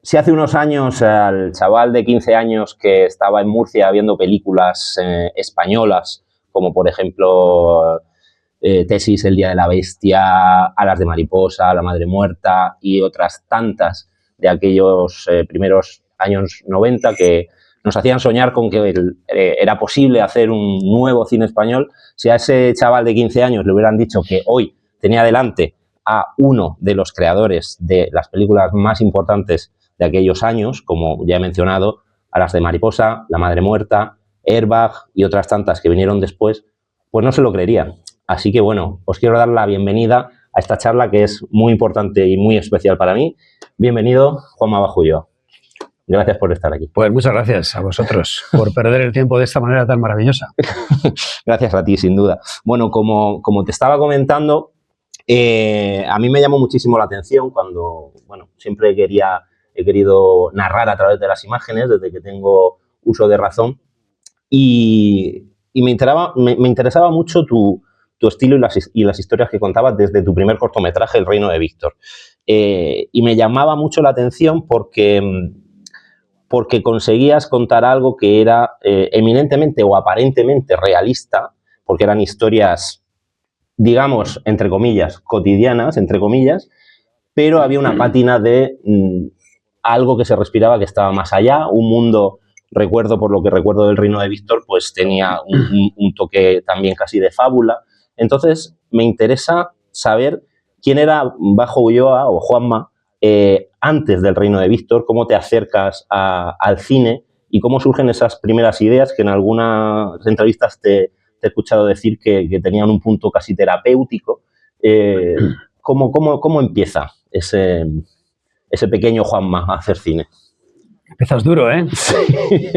Si hace unos años al chaval de 15 años que estaba en Murcia viendo películas españolas, como por ejemplo Tesis, El día de la bestia, Alas de mariposa, La madre muerta y otras tantas de aquellos primeros años 90 que nos hacían soñar con que era posible hacer un nuevo cine español, si a ese chaval de 15 años le hubieran dicho que hoy tenía delante a uno de los creadores de las películas más importantes de aquellos años, como ya he mencionado, Alas de mariposa, La madre muerta, Airbag y otras tantas que vinieron después, pues no se lo creerían. Así que bueno, os quiero dar la bienvenida a esta charla que es muy importante y muy especial para mí. Bienvenido, Juanma Bajullo. Gracias por estar aquí. Pues muchas gracias a vosotros por perder el tiempo de esta manera tan maravillosa. Gracias a ti, sin duda. Bueno, como te estaba comentando, a mí me llamó muchísimo la atención cuando, bueno, siempre he querido narrar a través de las imágenes desde que tengo uso de razón y me interesaba mucho tu estilo y las historias que contabas desde tu primer cortometraje, El reino de Víctor. Y me llamaba mucho la atención porque conseguías contar algo que era eminentemente o aparentemente realista, porque eran historias, digamos, entre comillas, cotidianas, entre comillas, pero había una pátina de algo que se respiraba que estaba más allá, un mundo, por lo que recuerdo del reino de Víctor, pues tenía un toque también casi de fábula. Entonces, me interesa saber quién era Bajo Ulloa o Juanma antes del reino de Víctor, cómo te acercas al cine y cómo surgen esas primeras ideas que en algunas entrevistas te he escuchado decir que tenían un punto casi terapéutico. ¿Cómo empieza ese pequeño Juanma a hacer cine? Empiezas duro, ¿eh? Sí.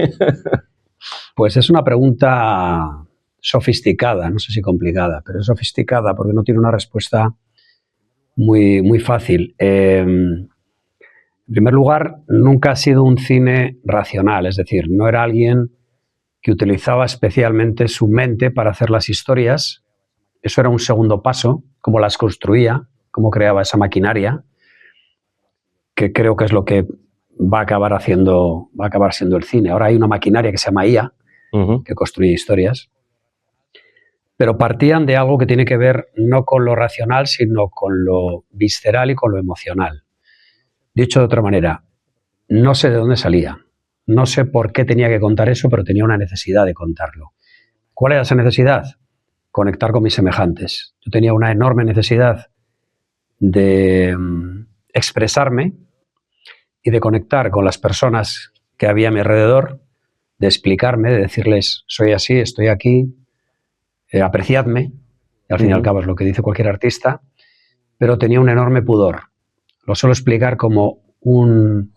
Pues es una pregunta sofisticada, no sé si complicada, pero es sofisticada porque no tiene una respuesta muy fácil. En primer lugar, nunca ha sido un cine racional, es decir, no era alguien que utilizaba especialmente su mente para hacer las historias. Eso era un segundo paso, cómo las construía, cómo creaba esa maquinaria, que creo que es lo que va a acabar siendo el cine. Ahora hay una maquinaria que se llama IA, que construye historias, pero partían de algo que tiene que ver no con lo racional, sino con lo visceral y con lo emocional. Dicho de otra manera, no sé de dónde salía, no sé por qué tenía que contar eso, pero tenía una necesidad de contarlo. ¿Cuál era esa necesidad? Conectar con mis semejantes. Yo tenía una enorme necesidad de expresarme y de conectar con las personas que había a mi alrededor, de explicarme, de decirles, soy así, estoy aquí, apreciadme, y al fin y al cabo es lo que dice cualquier artista, pero tenía un enorme pudor. Lo suelo explicar como un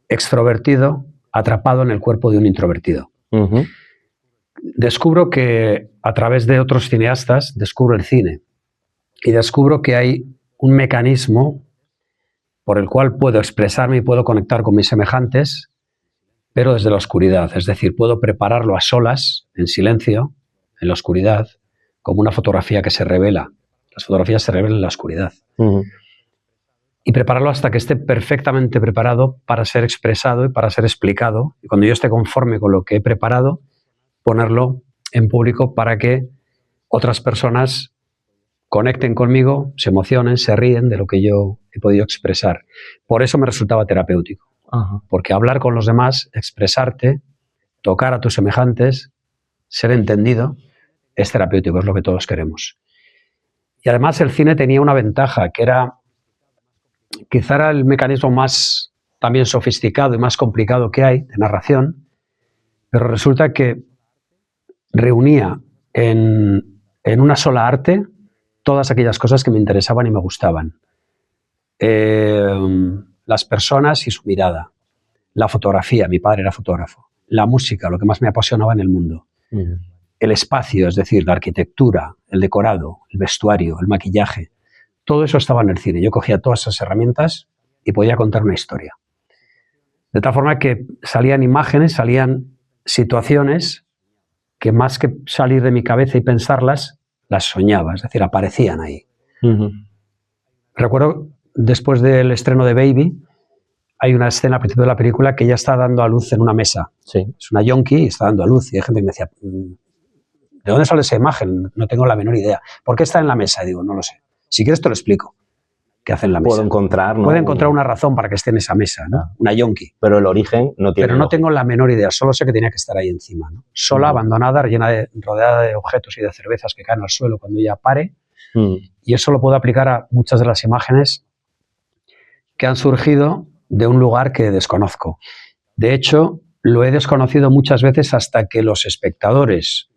extrovertido atrapado en el cuerpo de un introvertido. Descubro que a través de otros cineastas descubro el cine y descubro que hay un mecanismo por el cual puedo expresarme y puedo conectar con mis semejantes, pero desde la oscuridad. Es decir, puedo prepararlo a solas, en silencio, en la oscuridad, como una fotografía que se revela. Las fotografías se revelan en la oscuridad. Y prepararlo hasta que esté perfectamente preparado para ser expresado y para ser explicado. Y cuando yo esté conforme con lo que he preparado, ponerlo en público para que otras personas conecten conmigo, se emocionen, se ríen de lo que yo he podido expresar. Por eso me resultaba terapéutico. Porque hablar con los demás, expresarte, tocar a tus semejantes, ser entendido, es terapéutico, es lo que todos queremos. Y además el cine tenía una ventaja, que era, quizá era el mecanismo más también sofisticado y más complicado que hay de narración, pero resulta que reunía en una sola arte todas aquellas cosas que me interesaban y me gustaban. Las personas y su mirada, la fotografía, mi padre era fotógrafo, la música, lo que más me apasionaba en el mundo, el espacio, es decir, la arquitectura, el decorado, el vestuario, el maquillaje, todo eso estaba en el cine. Yo cogía todas esas herramientas y podía contar una historia. De tal forma que salían imágenes, salían situaciones que más que salir de mi cabeza y pensarlas, las soñaba, es decir, aparecían ahí. Recuerdo, después del estreno de Baby, hay una escena al principio de la película que ella está dando a luz en una mesa. Sí. Es una yonki y está dando a luz. Y hay gente que me decía, ¿de dónde sale esa imagen? No tengo la menor idea. ¿Por qué está en la mesa? Y digo, no lo sé. Si quieres te lo explico. ¿Qué hace en la mesa? Puedo encontrar, ¿no? Puede encontrar una razón para que esté en esa mesa, ¿no? Una yonki. Pero el origen no tiene. Pero no tengo la menor idea. Solo sé que tenía que estar ahí encima, ¿no? Sola, abandonada, rodeada de objetos y de cervezas que caen al suelo cuando ella pare. Y eso lo puedo aplicar a muchas de las imágenes que han surgido de un lugar que desconozco. De hecho, lo he desconocido muchas veces hasta que los espectadores,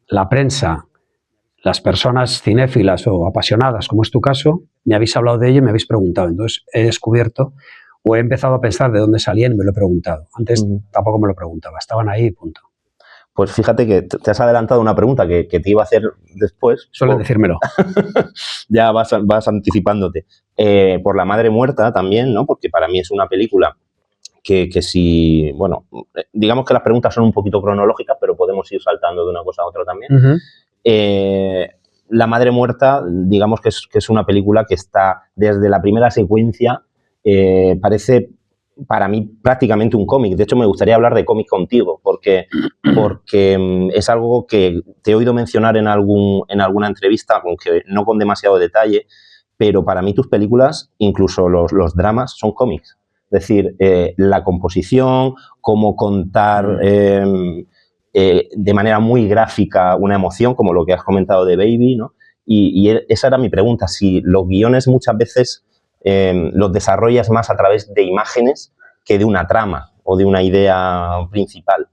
la prensa, las personas cinéfilas o apasionadas, como es tu caso, me habéis hablado de ello y me habéis preguntado. Entonces he descubierto o he empezado a pensar de dónde salían y me lo he preguntado. Antes tampoco me lo preguntaba, estaban ahí y punto. Pues fíjate que te has adelantado una pregunta que te iba a hacer después. Suelen decírmelo. Ya vas anticipándote. Por La Madre Muerta también, ¿no? Porque para mí es una película que si... Bueno, digamos que las preguntas son un poquito cronológicas, pero podemos ir saltando de una cosa a otra también. La Madre Muerta, digamos que es una película que está desde la primera secuencia, parece para mí prácticamente un cómic. De hecho, me gustaría hablar de cómic contigo, porque es algo que te he oído mencionar en alguna entrevista, aunque no con demasiado detalle, pero para mí tus películas, incluso los dramas, son cómics. Es decir, la composición, cómo contar de manera muy gráfica una emoción, como lo que has comentado de Baby, ¿no? Y esa era mi pregunta, si los guiones muchas veces los desarrollas más a través de imágenes que de una trama o de una idea principal.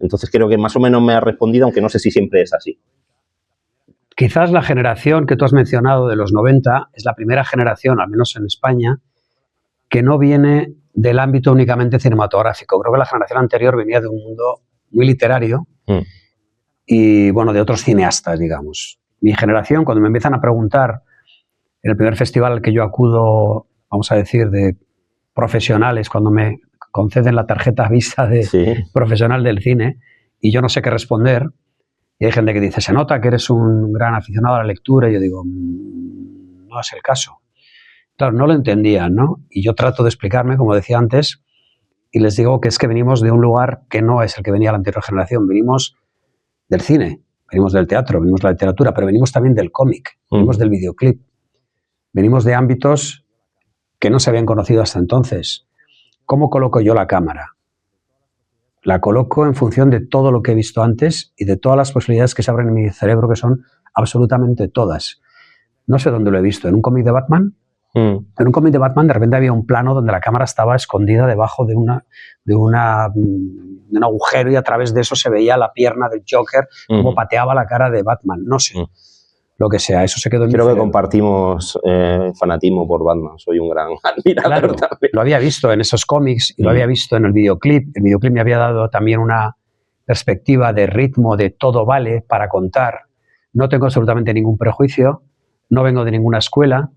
Entonces creo que más o menos me has respondido, aunque no sé si siempre es así. Quizás la generación que tú has mencionado de los 90 es la primera generación, al menos en España, que no viene del ámbito únicamente cinematográfico. Creo que la generación anterior venía de un mundo muy literario y, bueno, de otros cineastas, digamos. Mi generación, cuando me empiezan a preguntar en el primer festival al que yo acudo, vamos a decir, de profesionales, cuando me conceden la tarjeta visa de profesional del cine, y yo no sé qué responder, y hay gente que dice, se nota que eres un gran aficionado a la lectura, y yo digo, no es el caso. Claro, no lo entendían, ¿no? Y yo trato de explicarme, como decía antes, y les digo que es que venimos de un lugar que no es el que venía la anterior generación, venimos del cine, venimos del teatro, venimos de la literatura, pero venimos también del cómic, venimos del videoclip. Venimos de ámbitos que no se habían conocido hasta entonces. ¿Cómo coloco yo la cámara? La coloco en función de todo lo que he visto antes y de todas las posibilidades que se abren en mi cerebro, que son absolutamente todas. No sé dónde lo he visto. ¿En un cómic de Batman? En un cómic de Batman de repente había un plano donde la cámara estaba escondida debajo de un agujero y a través de eso se veía la pierna del Joker, como pateaba la cara de Batman. No sé. Lo que sea, eso se quedó en mi cerebro. Creo que compartimos fanatismo por Batman, soy un gran admirador. Claro, lo había visto en esos cómics y lo había visto en el videoclip. El videoclip me había dado también una perspectiva de ritmo, de todo vale para contar. No tengo absolutamente ningún prejuicio, no vengo de ninguna escuela,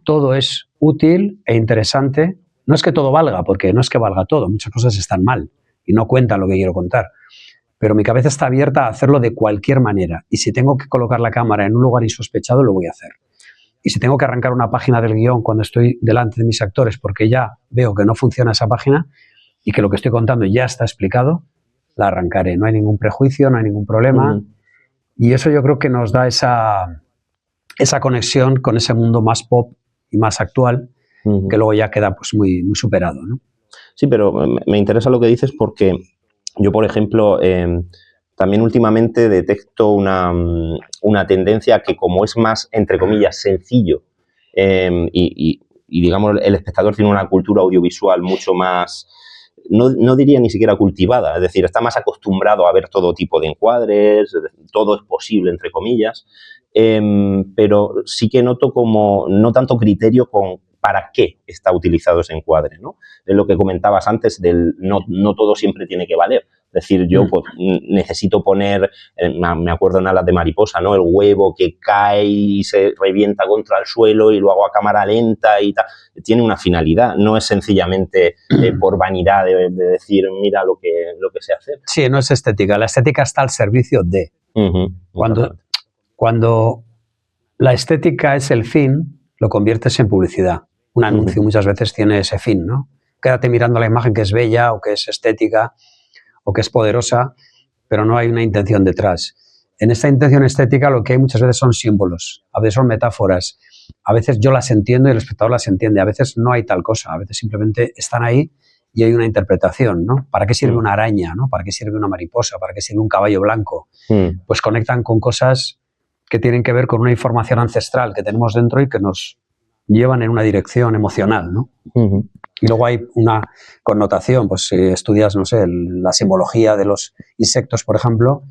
todo es útil e interesante. No es que todo valga, porque no es que valga todo, muchas cosas están mal y no cuentan lo que quiero contar. Pero mi cabeza está abierta a hacerlo de cualquier manera. Y si tengo que colocar la cámara en un lugar insospechado, lo voy a hacer. Y si tengo que arrancar una página del guión cuando estoy delante de mis actores porque ya veo que no funciona esa página y que lo que estoy contando ya está explicado, la arrancaré. No hay ningún prejuicio, no hay ningún problema. Y eso yo creo que nos da esa conexión con ese mundo más pop y más actual, que luego ya queda pues muy, muy superado, ¿no? Sí, pero me interesa lo que dices porque... Yo, por ejemplo, también últimamente detecto una tendencia que, como es más, entre comillas, sencillo y digamos, el espectador tiene una cultura audiovisual mucho más, no diría ni siquiera cultivada, es decir, está más acostumbrado a ver todo tipo de encuadres, todo es posible, entre comillas, pero sí que noto como no tanto criterio con para qué está utilizado ese encuadre, ¿no? Es lo que comentabas antes del no todo siempre tiene que valer. Es decir, yo pues, necesito poner, me acuerdo en Alas de Mariposa, ¿no? El huevo que cae y se revienta contra el suelo y lo hago a cámara lenta y tal. Tiene una finalidad, no es sencillamente por vanidad de decir, mira lo que sé hacer. Sí, no es estética. La estética está al servicio de. Cuando la estética es el fin, lo conviertes en publicidad. Un anuncio muchas veces tiene ese fin, ¿no? quédate mirando la imagen que es bella o que es estética o que es poderosa, pero no hay una intención detrás. En esta intención estética lo que hay muchas veces son símbolos, a veces son metáforas, a veces yo las entiendo y el espectador las entiende, a veces no hay tal cosa, a veces simplemente están ahí y hay una interpretación, ¿no? ¿Para qué sirve una araña, ¿no? ¿Para qué sirve una mariposa? ¿Para qué sirve un caballo blanco? Pues conectan con cosas que tienen que ver con una información ancestral que tenemos dentro y que nos llevan en una dirección emocional, ¿no? Y luego hay una connotación, pues si estudias, no sé, la simbología de los insectos, por ejemplo,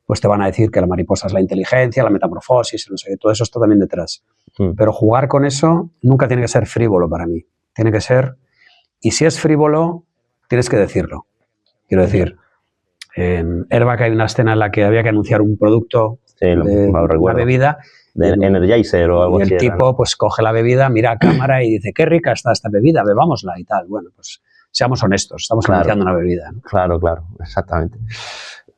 pues te van a decir que la mariposa es la inteligencia, la metamorfosis, no sé, todo eso está también detrás. Pero jugar con eso nunca tiene que ser frívolo para mí. Tiene que ser, y si es frívolo, tienes que decirlo. Quiero decir, en Airbag hay una escena en la que había que anunciar un producto, una bebida, de Energizer o algo así. Y el tipo pues coge la bebida, mira a cámara y dice, qué rica está esta bebida, bebámosla y tal. Bueno, pues seamos honestos, estamos anunciando una bebida, ¿no? Claro, exactamente.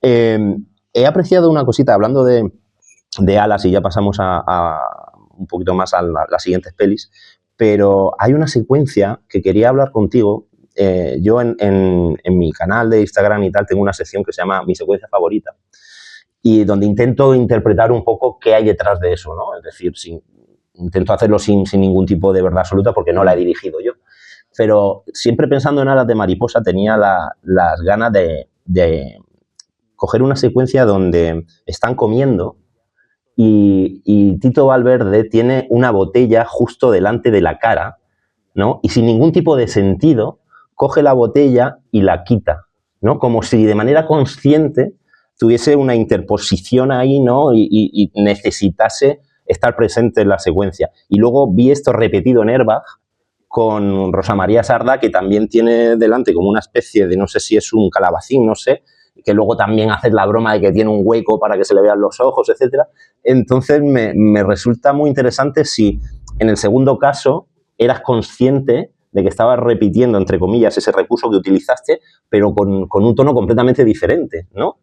He apreciado una cosita, hablando de Alas, y ya pasamos a un poquito más a las siguientes pelis, pero hay una secuencia que quería hablar contigo. Yo en mi canal de Instagram y tal tengo una sección que se llama Mi secuencia favorita, y donde intento interpretar un poco qué hay detrás de eso, ¿no? Es decir, intento hacerlo sin ningún tipo de verdad absoluta porque no la he dirigido yo. Pero siempre pensando en Alas de mariposa tenía las ganas de coger una secuencia donde están comiendo y Tito Valverde tiene una botella justo delante de la cara, ¿no? Y sin ningún tipo de sentido coge la botella y la quita, ¿no? Como si de manera consciente tuviese una interposición ahí, ¿no? Y necesitase estar presente en la secuencia. Y luego vi esto repetido en Airbag con Rosa María Sardá, que también tiene delante como una especie de, no sé si es un calabacín, no sé, que luego también haces la broma de que tiene un hueco para que se le vean los ojos, etcétera. Entonces me resulta muy interesante si en el segundo caso eras consciente de que estabas repitiendo, entre comillas, ese recurso que utilizaste, pero con un tono completamente diferente, ¿no?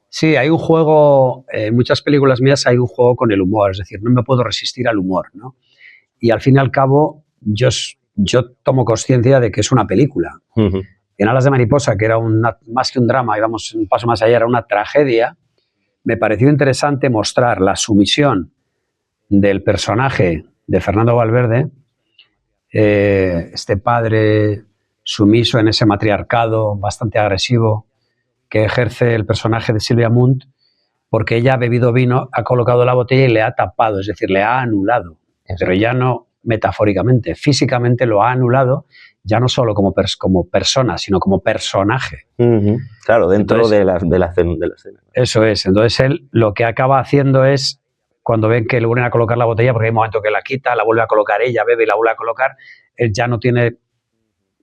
Sí, hay un juego, en muchas películas mías hay un juego con el humor, es decir, no me puedo resistir al humor, ¿no? Y al fin y al cabo, yo tomo conciencia de que es una película. En Alas de mariposa, que era más que un drama, íbamos un paso más allá, era una tragedia, me pareció interesante mostrar la sumisión del personaje de Fernando Valverde, este padre sumiso en ese matriarcado bastante agresivo que ejerce el personaje de Silvia Munt, porque ella ha bebido vino, ha colocado la botella y le ha tapado, es decir, le ha anulado. Exacto. Pero ya no metafóricamente, físicamente lo ha anulado, ya no solo como persona, sino como personaje. Claro, dentro de la escena. Eso es, entonces él lo que acaba haciendo es, cuando ven que le vuelven a colocar la botella, porque hay un momento que la quita, la vuelve a colocar ella, bebe y la vuelve a colocar, él ya no tiene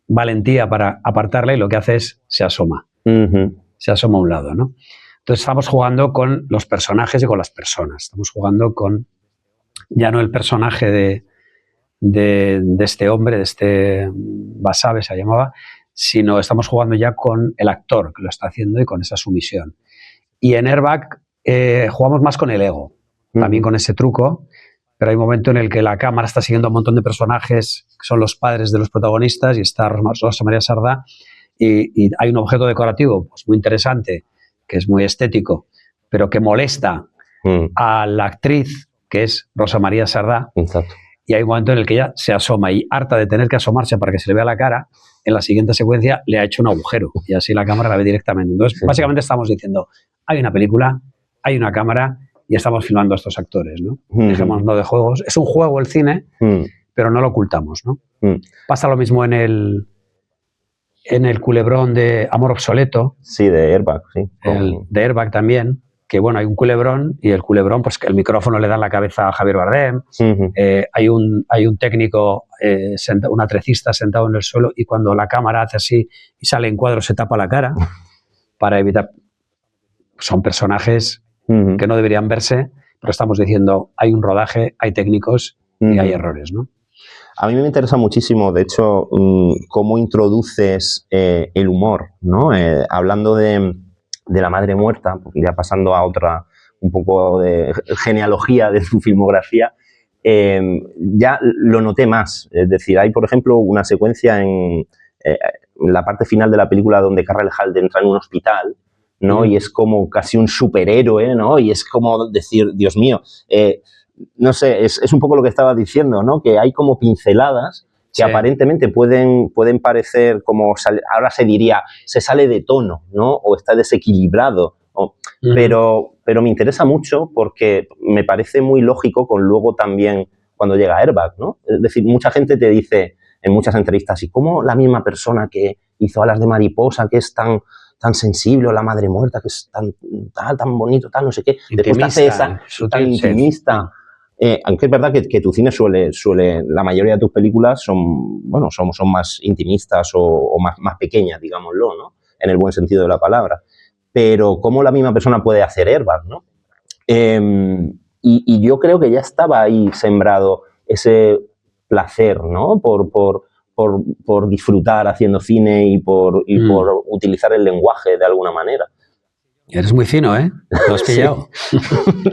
valentía para apartarla y lo que hace es se asoma. Se asoma a un lado, ¿no? Entonces estamos jugando con los personajes y con las personas. Estamos jugando con ya no el personaje de este hombre, de este Basabe se llamaba, sino estamos jugando ya con el actor que lo está haciendo y con esa sumisión. Y en Airbag jugamos más con el ego, también con ese truco, pero hay un momento en el que la cámara está siguiendo a un montón de personajes que son los padres de los protagonistas y está Rosa María Sardá y hay un objeto decorativo pues, muy interesante, que es muy estético, pero que molesta a la actriz, que es Rosa María Sardá. Exacto. Y hay un momento en el que ella se asoma y, harta de tener que asomarse para que se le vea la cara, en la siguiente secuencia le ha hecho un agujero y así la cámara la ve directamente. Entonces, básicamente estamos diciendo, hay una película, hay una cámara y estamos filmando a estos actores, ¿no? Dejémonos de juegos. Es un juego el cine, pero no lo ocultamos, ¿no? Pasa lo mismo en el culebrón de Amor Obsoleto. Sí, de Airbag, sí. De Airbag también, que bueno, hay un culebrón y el culebrón, pues que el micrófono le da en la cabeza a Javier Bardem. Hay un técnico, un atrecista sentado en el suelo y cuando la cámara hace así y sale en cuadro se tapa la cara para evitar... Son personajes que no deberían verse, pero estamos diciendo, hay un rodaje, hay técnicos y hay errores, ¿no? A mí me interesa muchísimo, de hecho, cómo introduces el humor, ¿no? Hablando de la madre muerta, ya pasando a otra, un poco de genealogía de su filmografía, ya lo noté más. Es decir, hay, por ejemplo, una secuencia en la parte final de la película donde Carrel Halde entra en un hospital, ¿no? Y es como casi un superhéroe, ¿no? Y es como decir, Dios mío, no sé, es un poco lo que estaba diciendo, ¿no? Que hay como pinceladas que aparentemente pueden parecer como, ahora se diría, se sale de tono, ¿no? O está desequilibrado. Pero me interesa mucho porque me parece muy lógico con luego también cuando llega Airbag, ¿no? Es decir, mucha gente te dice en muchas entrevistas, ¿y cómo la misma persona que hizo Alas de Mariposa, que es tan sensible, o La Madre Muerta, que es tan bonito, tan no sé qué, después te hace esa tan intimista? Aunque es verdad que tu cine suele, la mayoría de tus películas son más intimistas o más pequeñas, digámoslo, ¿no? En el buen sentido de la palabra. Pero cómo la misma persona puede hacer Airbag, ¿no? Y yo creo que ya estaba ahí sembrado ese placer, ¿no? Por disfrutar haciendo cine y por utilizar el lenguaje de alguna manera. Eres muy fino, ¿eh? Lo has pillado. Sí.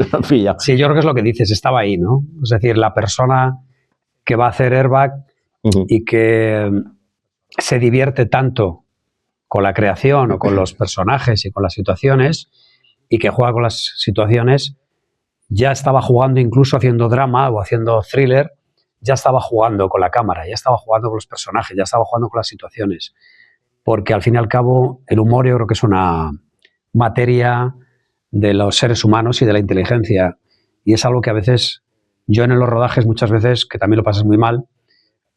Lo has pillado. Sí, yo creo que es lo que dices, estaba ahí, ¿no? Es decir, la persona que va a hacer Airbag y que se divierte tanto con la creación o con los personajes y con las situaciones, y que juega con las situaciones, ya estaba jugando incluso haciendo drama o haciendo thriller, ya estaba jugando con la cámara, ya estaba jugando con los personajes, ya estaba jugando con las situaciones. Porque al fin y al cabo el humor yo creo que es una materia de los seres humanos y de la inteligencia, y es algo que a veces yo en los rodajes muchas veces, que también lo pasas muy mal,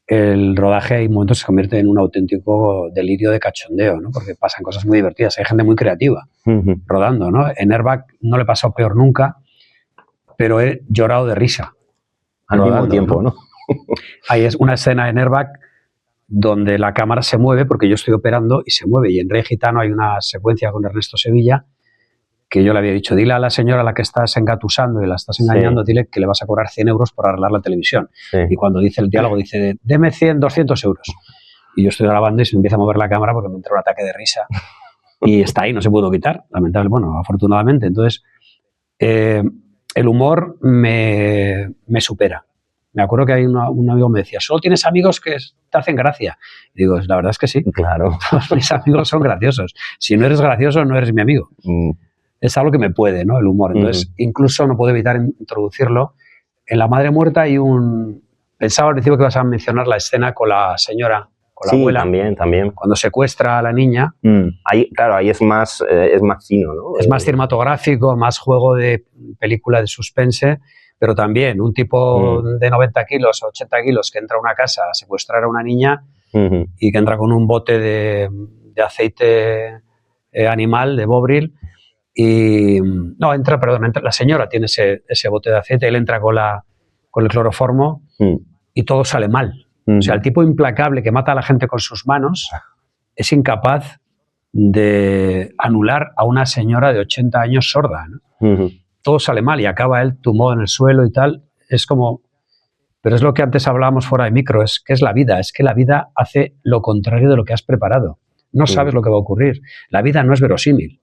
el rodaje hay momentos que se convierte en un auténtico delirio de cachondeo, ¿no? Porque pasan cosas muy divertidas, hay gente muy creativa rodando, ¿no? En Airbag no le he pasado peor nunca, pero he llorado de risa al mismo tiempo, ¿no? Hay una escena en Airbag donde la cámara se mueve porque yo estoy operando y se mueve, y en Rey Gitano hay una secuencia con Ernesto Sevilla que yo le había dicho, dile a la señora a la que estás engatusando y la estás engañando, dile que le vas a cobrar 100 euros por arreglar la televisión. Y cuando dice el diálogo, dice, deme 100, 200 euros. Y yo estoy grabando y se me empieza a mover la cámara porque me entra un ataque de risa. Y está ahí, no se pudo quitar, afortunadamente. Entonces, el humor me supera. Me acuerdo que hay un amigo que me decía, solo tienes amigos que te hacen gracia. Y digo, la verdad es que sí. Claro. Todos mis amigos son graciosos. Si no eres gracioso, no eres mi amigo. Es algo que me puede, ¿no? El humor. Entonces, incluso no puedo evitar introducirlo. En La Madre Muerta hay pensaba al principio que ibas a mencionar la escena con la señora, con la abuela. También. Cuando secuestra a la niña. Ahí es más fino, ¿no? Es más cinematográfico, más juego de película de suspense, pero también un tipo de 90 kilos o 80 kilos que entra a una casa a secuestrar a una niña y que entra con un bote de aceite animal, de Bovril. Y entra, la señora tiene ese bote de aceite, él entra con el cloroformo y todo sale mal. O sea, el tipo implacable que mata a la gente con sus manos es incapaz de anular a una señora de 80 años sorda, ¿no? Todo sale mal y acaba él tumbado en el suelo y tal. Es como... Pero es lo que antes hablábamos fuera de micro, es que es la vida. Es que la vida hace lo contrario de lo que has preparado. No sabes lo que va a ocurrir. La vida no es verosímil.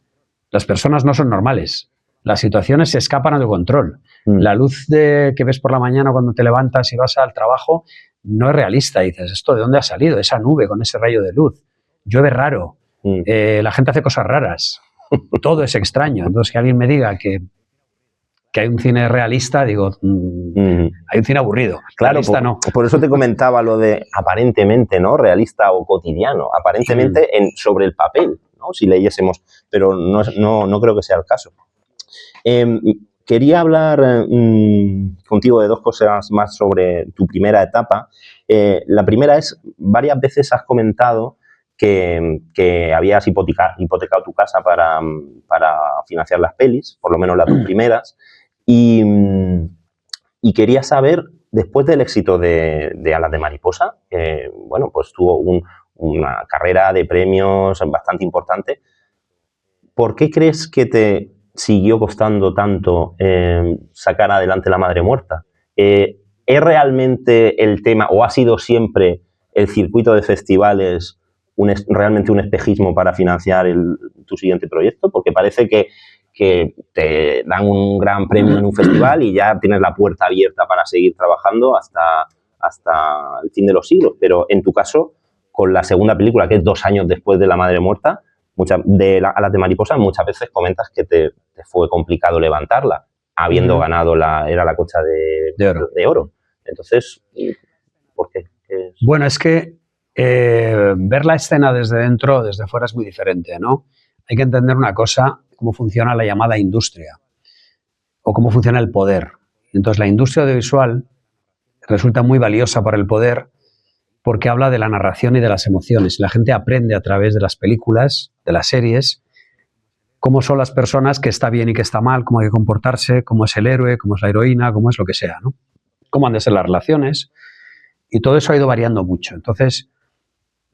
Las personas no son normales. Las situaciones se escapan a tu control. La luz que ves por la mañana cuando te levantas y vas al trabajo no es realista. Y dices, ¿esto de dónde ha salido? Esa nube con ese rayo de luz. Llueve raro. La gente hace cosas raras. Todo es extraño. Entonces, que alguien me diga que hay un cine realista, digo, hay un cine aburrido. Claro, por eso te comentaba lo de aparentemente, ¿no? Realista o cotidiano. Aparentemente sobre el papel, ¿no? Si leyésemos, pero no creo que sea el caso. Quería hablar contigo de dos cosas más sobre tu primera etapa. La primera es, varias veces has comentado que habías hipotecado tu casa para financiar las pelis, por lo menos las dos primeras, y quería saber, después del éxito de Alas de Mariposa, pues tuvo una carrera de premios bastante importante, ¿por qué crees que te siguió costando tanto sacar adelante La Madre Muerta? ¿Es realmente el tema, o ha sido siempre el circuito de festivales realmente un espejismo para financiar tu siguiente proyecto? Porque parece que que te dan un gran premio en un festival y ya tienes la puerta abierta para seguir trabajando hasta el fin de los siglos. Pero en tu caso, con la segunda película, que es 2 años después de La madre muerta, Alas de mariposa, muchas veces comentas que te fue complicado levantarla, habiendo ganado la Concha de Oro. Entonces, ¿por qué? Bueno, es que ver la escena desde dentro, desde fuera, es muy diferente, ¿no? Hay que entender una cosa, cómo funciona la llamada industria o cómo funciona el poder. Entonces, la industria audiovisual resulta muy valiosa para el poder porque habla de la narración y de las emociones. La gente aprende a través de las películas, de las series, cómo son las personas, qué está bien y qué está mal, cómo hay que comportarse, cómo es el héroe, cómo es la heroína, cómo es lo que sea, ¿no? Cómo han de ser las relaciones. Y todo eso ha ido variando mucho. Entonces,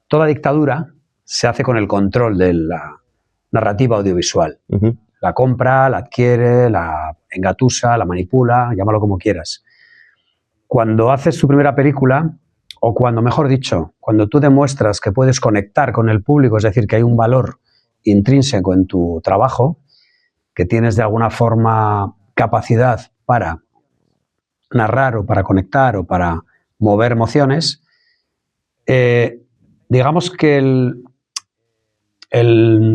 toda dictadura se hace con el control de la narrativa audiovisual. La compra, la adquiere, la engatusa, la manipula, llámalo como quieras. Cuando haces tu primera película, o cuando, mejor dicho, cuando tú demuestras que puedes conectar con el público, es decir, que hay un valor intrínseco en tu trabajo, que tienes de alguna forma capacidad para narrar o para conectar o para mover emociones, digamos que el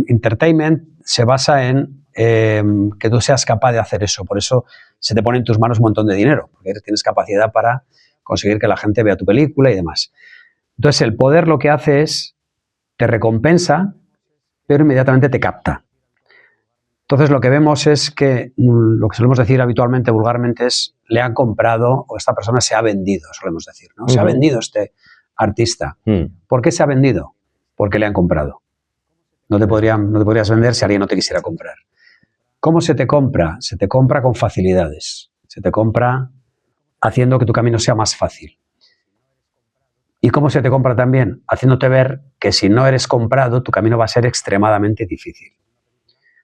entertainment se basa en que tú seas capaz de hacer eso. Por eso se te pone en tus manos un montón de dinero, porque tienes capacidad para conseguir que la gente vea tu película y demás. Entonces, el poder lo que hace es, te recompensa, pero inmediatamente te capta. Entonces, lo que vemos es que lo que solemos decir habitualmente, vulgarmente, es le han comprado o esta persona se ha vendido, solemos decir, ¿no? Se ha vendido este artista. ¿Por qué se ha vendido? Porque le han comprado. No te podrías vender si alguien no te quisiera comprar. ¿Cómo se te compra? Se te compra con facilidades. Se te compra haciendo que tu camino sea más fácil. ¿Y cómo se te compra también? Haciéndote ver que si no eres comprado, tu camino va a ser extremadamente difícil.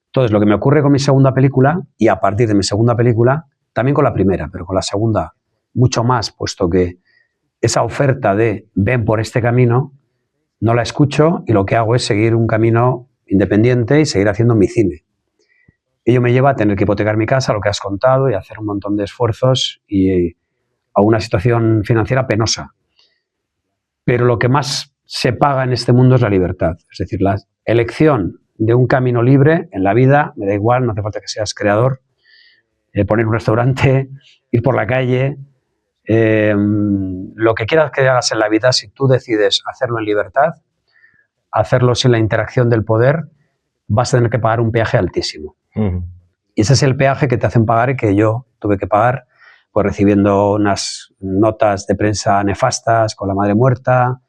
Entonces, lo que me ocurre con mi segunda película, y a partir de mi segunda película, también con la primera, pero con la segunda mucho más, puesto que esa oferta de ven por este camino, no la escucho y lo que hago es seguir un camino independiente y seguir haciendo mi cine. Ello me lleva a tener que hipotecar mi casa, lo que has contado, y hacer un montón de esfuerzos y a una situación financiera penosa. Pero lo que más se paga en este mundo es la libertad. Es decir, la elección de un camino libre en la vida, me da igual, no hace falta que seas creador, poner un restaurante, ir por la calle, lo que quieras que hagas en la vida, si tú decides hacerlo en libertad, hacerlo sin la interacción del poder, vas a tener que pagar un peaje altísimo. Y ese es el peaje que te hacen pagar y que yo tuve que pagar, pues recibiendo unas notas de prensa nefastas con La madre muerta,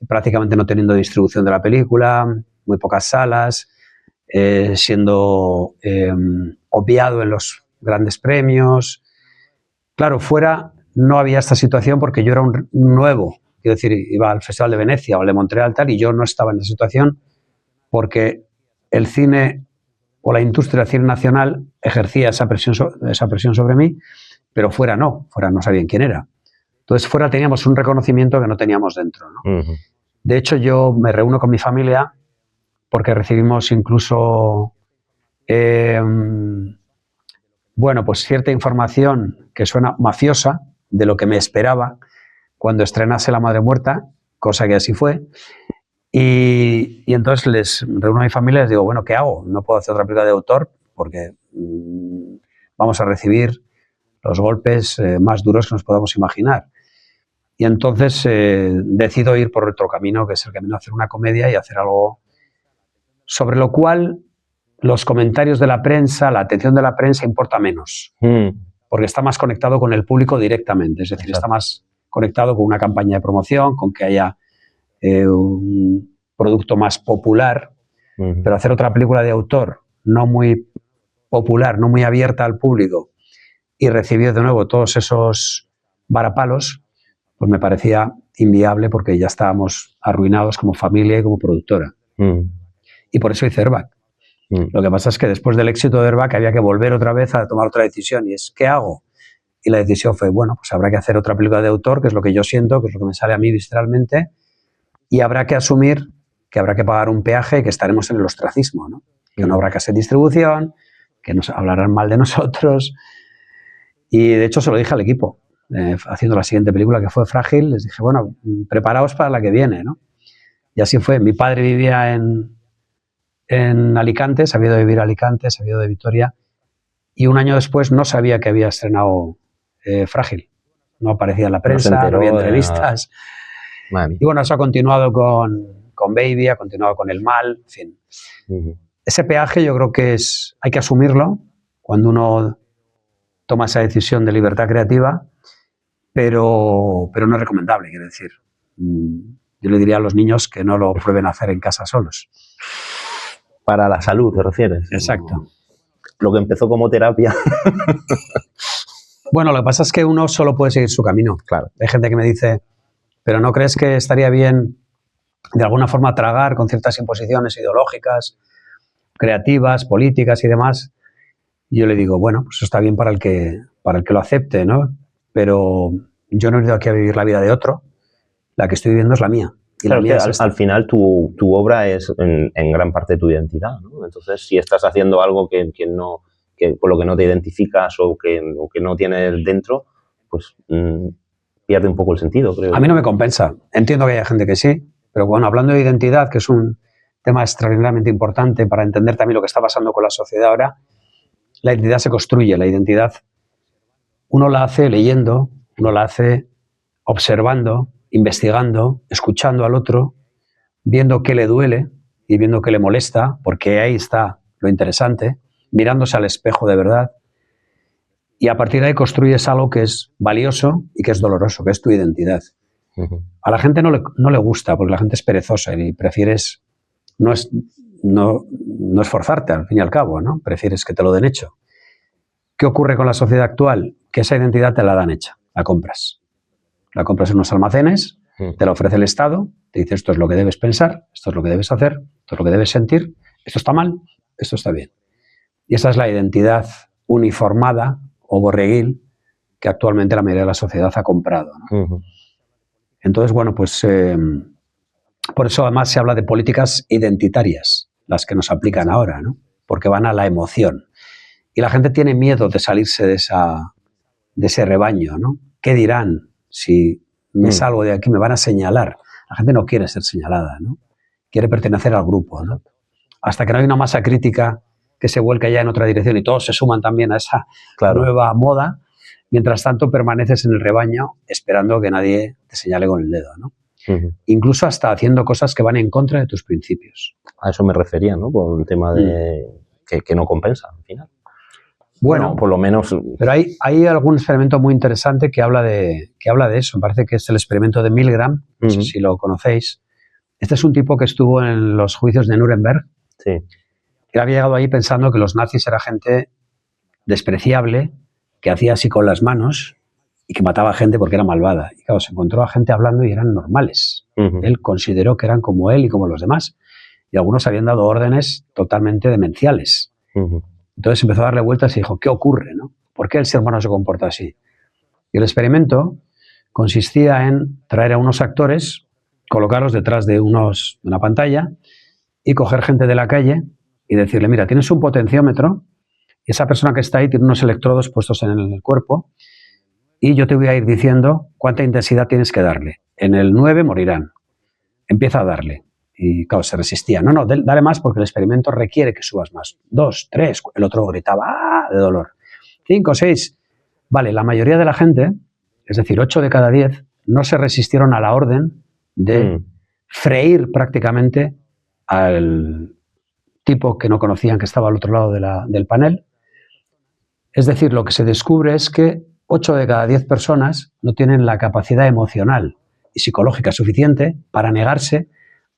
prácticamente no teniendo distribución de la película, muy pocas salas, siendo obviado en los grandes premios. Claro, fuera no había esta situación porque yo era un nuevo, quiero decir, iba al Festival de Venecia o al de Montreal tal, y yo no estaba en esa situación porque el cine o la industria del cine nacional ejercía esa presión sobre mí, pero fuera no sabían quién era. Entonces fuera teníamos un reconocimiento que no teníamos dentro, ¿no? De hecho, yo me reúno con mi familia porque recibimos incluso pues cierta información que suena mafiosa de lo que me esperaba cuando estrenase La madre muerta, cosa que así fue. Y entonces les reúno a mi familia y les digo, bueno, ¿qué hago? No puedo hacer otra película de autor porque vamos a recibir los golpes más duros que nos podamos imaginar. Y entonces decido ir por otro camino, que es el camino de hacer una comedia y hacer algo sobre lo cual los comentarios de la prensa, la atención de la prensa importa menos, porque está más conectado con el público directamente, es decir, está más conectado con una campaña de promoción, con que haya un producto más popular, pero hacer otra película de autor no muy popular, no muy abierta al público y recibir de nuevo todos esos varapalos, pues me parecía inviable porque ya estábamos arruinados como familia y como productora. Y por eso hice Airbag. Lo que pasa es que después del éxito de Airbag había que volver otra vez a tomar otra decisión y es, ¿qué hago? Y la decisión fue, bueno, pues habrá que hacer otra película de autor, que es lo que yo siento, que es lo que me sale a mí visceralmente, y habrá que asumir que habrá que pagar un peaje y que estaremos en el ostracismo, ¿no? Que no habrá que hacer distribución, que nos hablarán mal de nosotros. Y de hecho se lo dije al equipo, haciendo la siguiente película, que fue Frágil. Les dije, bueno, preparaos para la que viene, ¿no? Y así fue. Mi padre vivía en Alicante, se había ido a vivir a Alicante, se había ido de Vitoria, y un año después no sabía que había estrenado Frágil. No aparecía en la prensa, no había entrevistas. Y bueno, eso ha continuado con Baby, ha continuado con El Mal, en fin. Ese peaje yo creo que hay que asumirlo cuando uno toma esa decisión de libertad creativa, pero no es recomendable, quiero decir. Yo le diría a los niños que no lo prueben a hacer en casa solos. Para la salud, ¿te refieres? Exacto. Lo que empezó como terapia. Bueno, lo que pasa es que uno solo puede seguir su camino. Claro. Hay gente que me dice, ¿pero no crees que estaría bien de alguna forma tragar con ciertas imposiciones ideológicas, creativas, políticas y demás? Y yo le digo, bueno, pues eso está bien para el que lo acepte, ¿no? Pero yo no he ido aquí a vivir la vida de otro. La que estoy viviendo es la mía. Y claro, la mía es al final tu obra es en gran parte tu identidad, ¿no? Entonces, si estás haciendo algo por lo que no te identificas o que no tienes dentro, pues pierde un poco el sentido, creo. A mí no me compensa. Entiendo que haya gente que sí, pero bueno, hablando de identidad, que es un tema extraordinariamente importante para entender también lo que está pasando con la sociedad ahora, la identidad se construye. La identidad uno la hace leyendo, uno la hace observando, investigando, escuchando al otro, viendo qué le duele y viendo qué le molesta, porque ahí está lo interesante, mirándose al espejo de verdad, y a partir de ahí construyes algo que es valioso y que es doloroso, que es tu identidad. A la gente no le gusta, porque la gente es perezosa y prefieres no esforzarte, al fin y al cabo, ¿no? Prefieres que te lo den hecho. ¿Qué ocurre con la sociedad actual? Que esa identidad te la dan hecha, la compras. La compras en unos almacenes, te la ofrece el Estado, te dice esto es lo que debes pensar, esto es lo que debes hacer, esto es lo que debes sentir, esto está mal, esto está bien. Y esa es la identidad uniformada o borreguil que actualmente la mayoría de la sociedad ha comprado, ¿no? Entonces, bueno, pues por eso además se habla de políticas identitarias, las que nos aplican ahora, ¿no? Porque van a la emoción. Y la gente tiene miedo de salirse de ese rebaño, ¿no? ¿Qué dirán si me salgo de aquí? Me van a señalar. La gente no quiere ser señalada, ¿no? Quiere pertenecer al grupo, ¿no? Hasta que no hay una masa crítica que se vuelca ya en otra dirección y todos se suman también a esa nueva moda, mientras tanto permaneces en el rebaño esperando que nadie te señale con el dedo, ¿no? Incluso hasta haciendo cosas que van en contra de tus principios. A eso me refería, ¿no? Por el tema de que no compensa, al final. Bueno, por lo menos. Pero hay algún experimento muy interesante que habla de eso. Me parece que es el experimento de Milgram, no sé si lo conocéis. Este es un tipo que estuvo en los juicios de Nuremberg. Sí. Él había llegado ahí pensando que los nazis era gente despreciable, que hacía así con las manos y que mataba a gente porque era malvada. Y claro, se encontró a gente hablando y eran normales. Él consideró que eran como él y como los demás. Y algunos habían dado órdenes totalmente demenciales. Entonces empezó a darle vueltas y dijo, ¿qué ocurre, no? ¿Por qué el ser humano se comporta así? Y el experimento consistía en traer a unos actores, colocarlos detrás de una pantalla y coger gente de la calle y decirle, mira, tienes un potenciómetro y esa persona que está ahí tiene unos electrodos puestos en el cuerpo y yo te voy a ir diciendo cuánta intensidad tienes que darle. En el 9 morirán. Empieza a darle. Y claro, se resistía. No, dale más porque el experimento requiere que subas más. 2, 3, el otro gritaba ¡ah! De dolor. 5, 6. Vale, la mayoría de la gente, es decir, 8 de cada 10, no se resistieron a la orden de freír prácticamente al tipo que no conocían que estaba al otro lado del panel. Es decir, lo que se descubre es que 8 de cada 10 personas no tienen la capacidad emocional y psicológica suficiente para negarse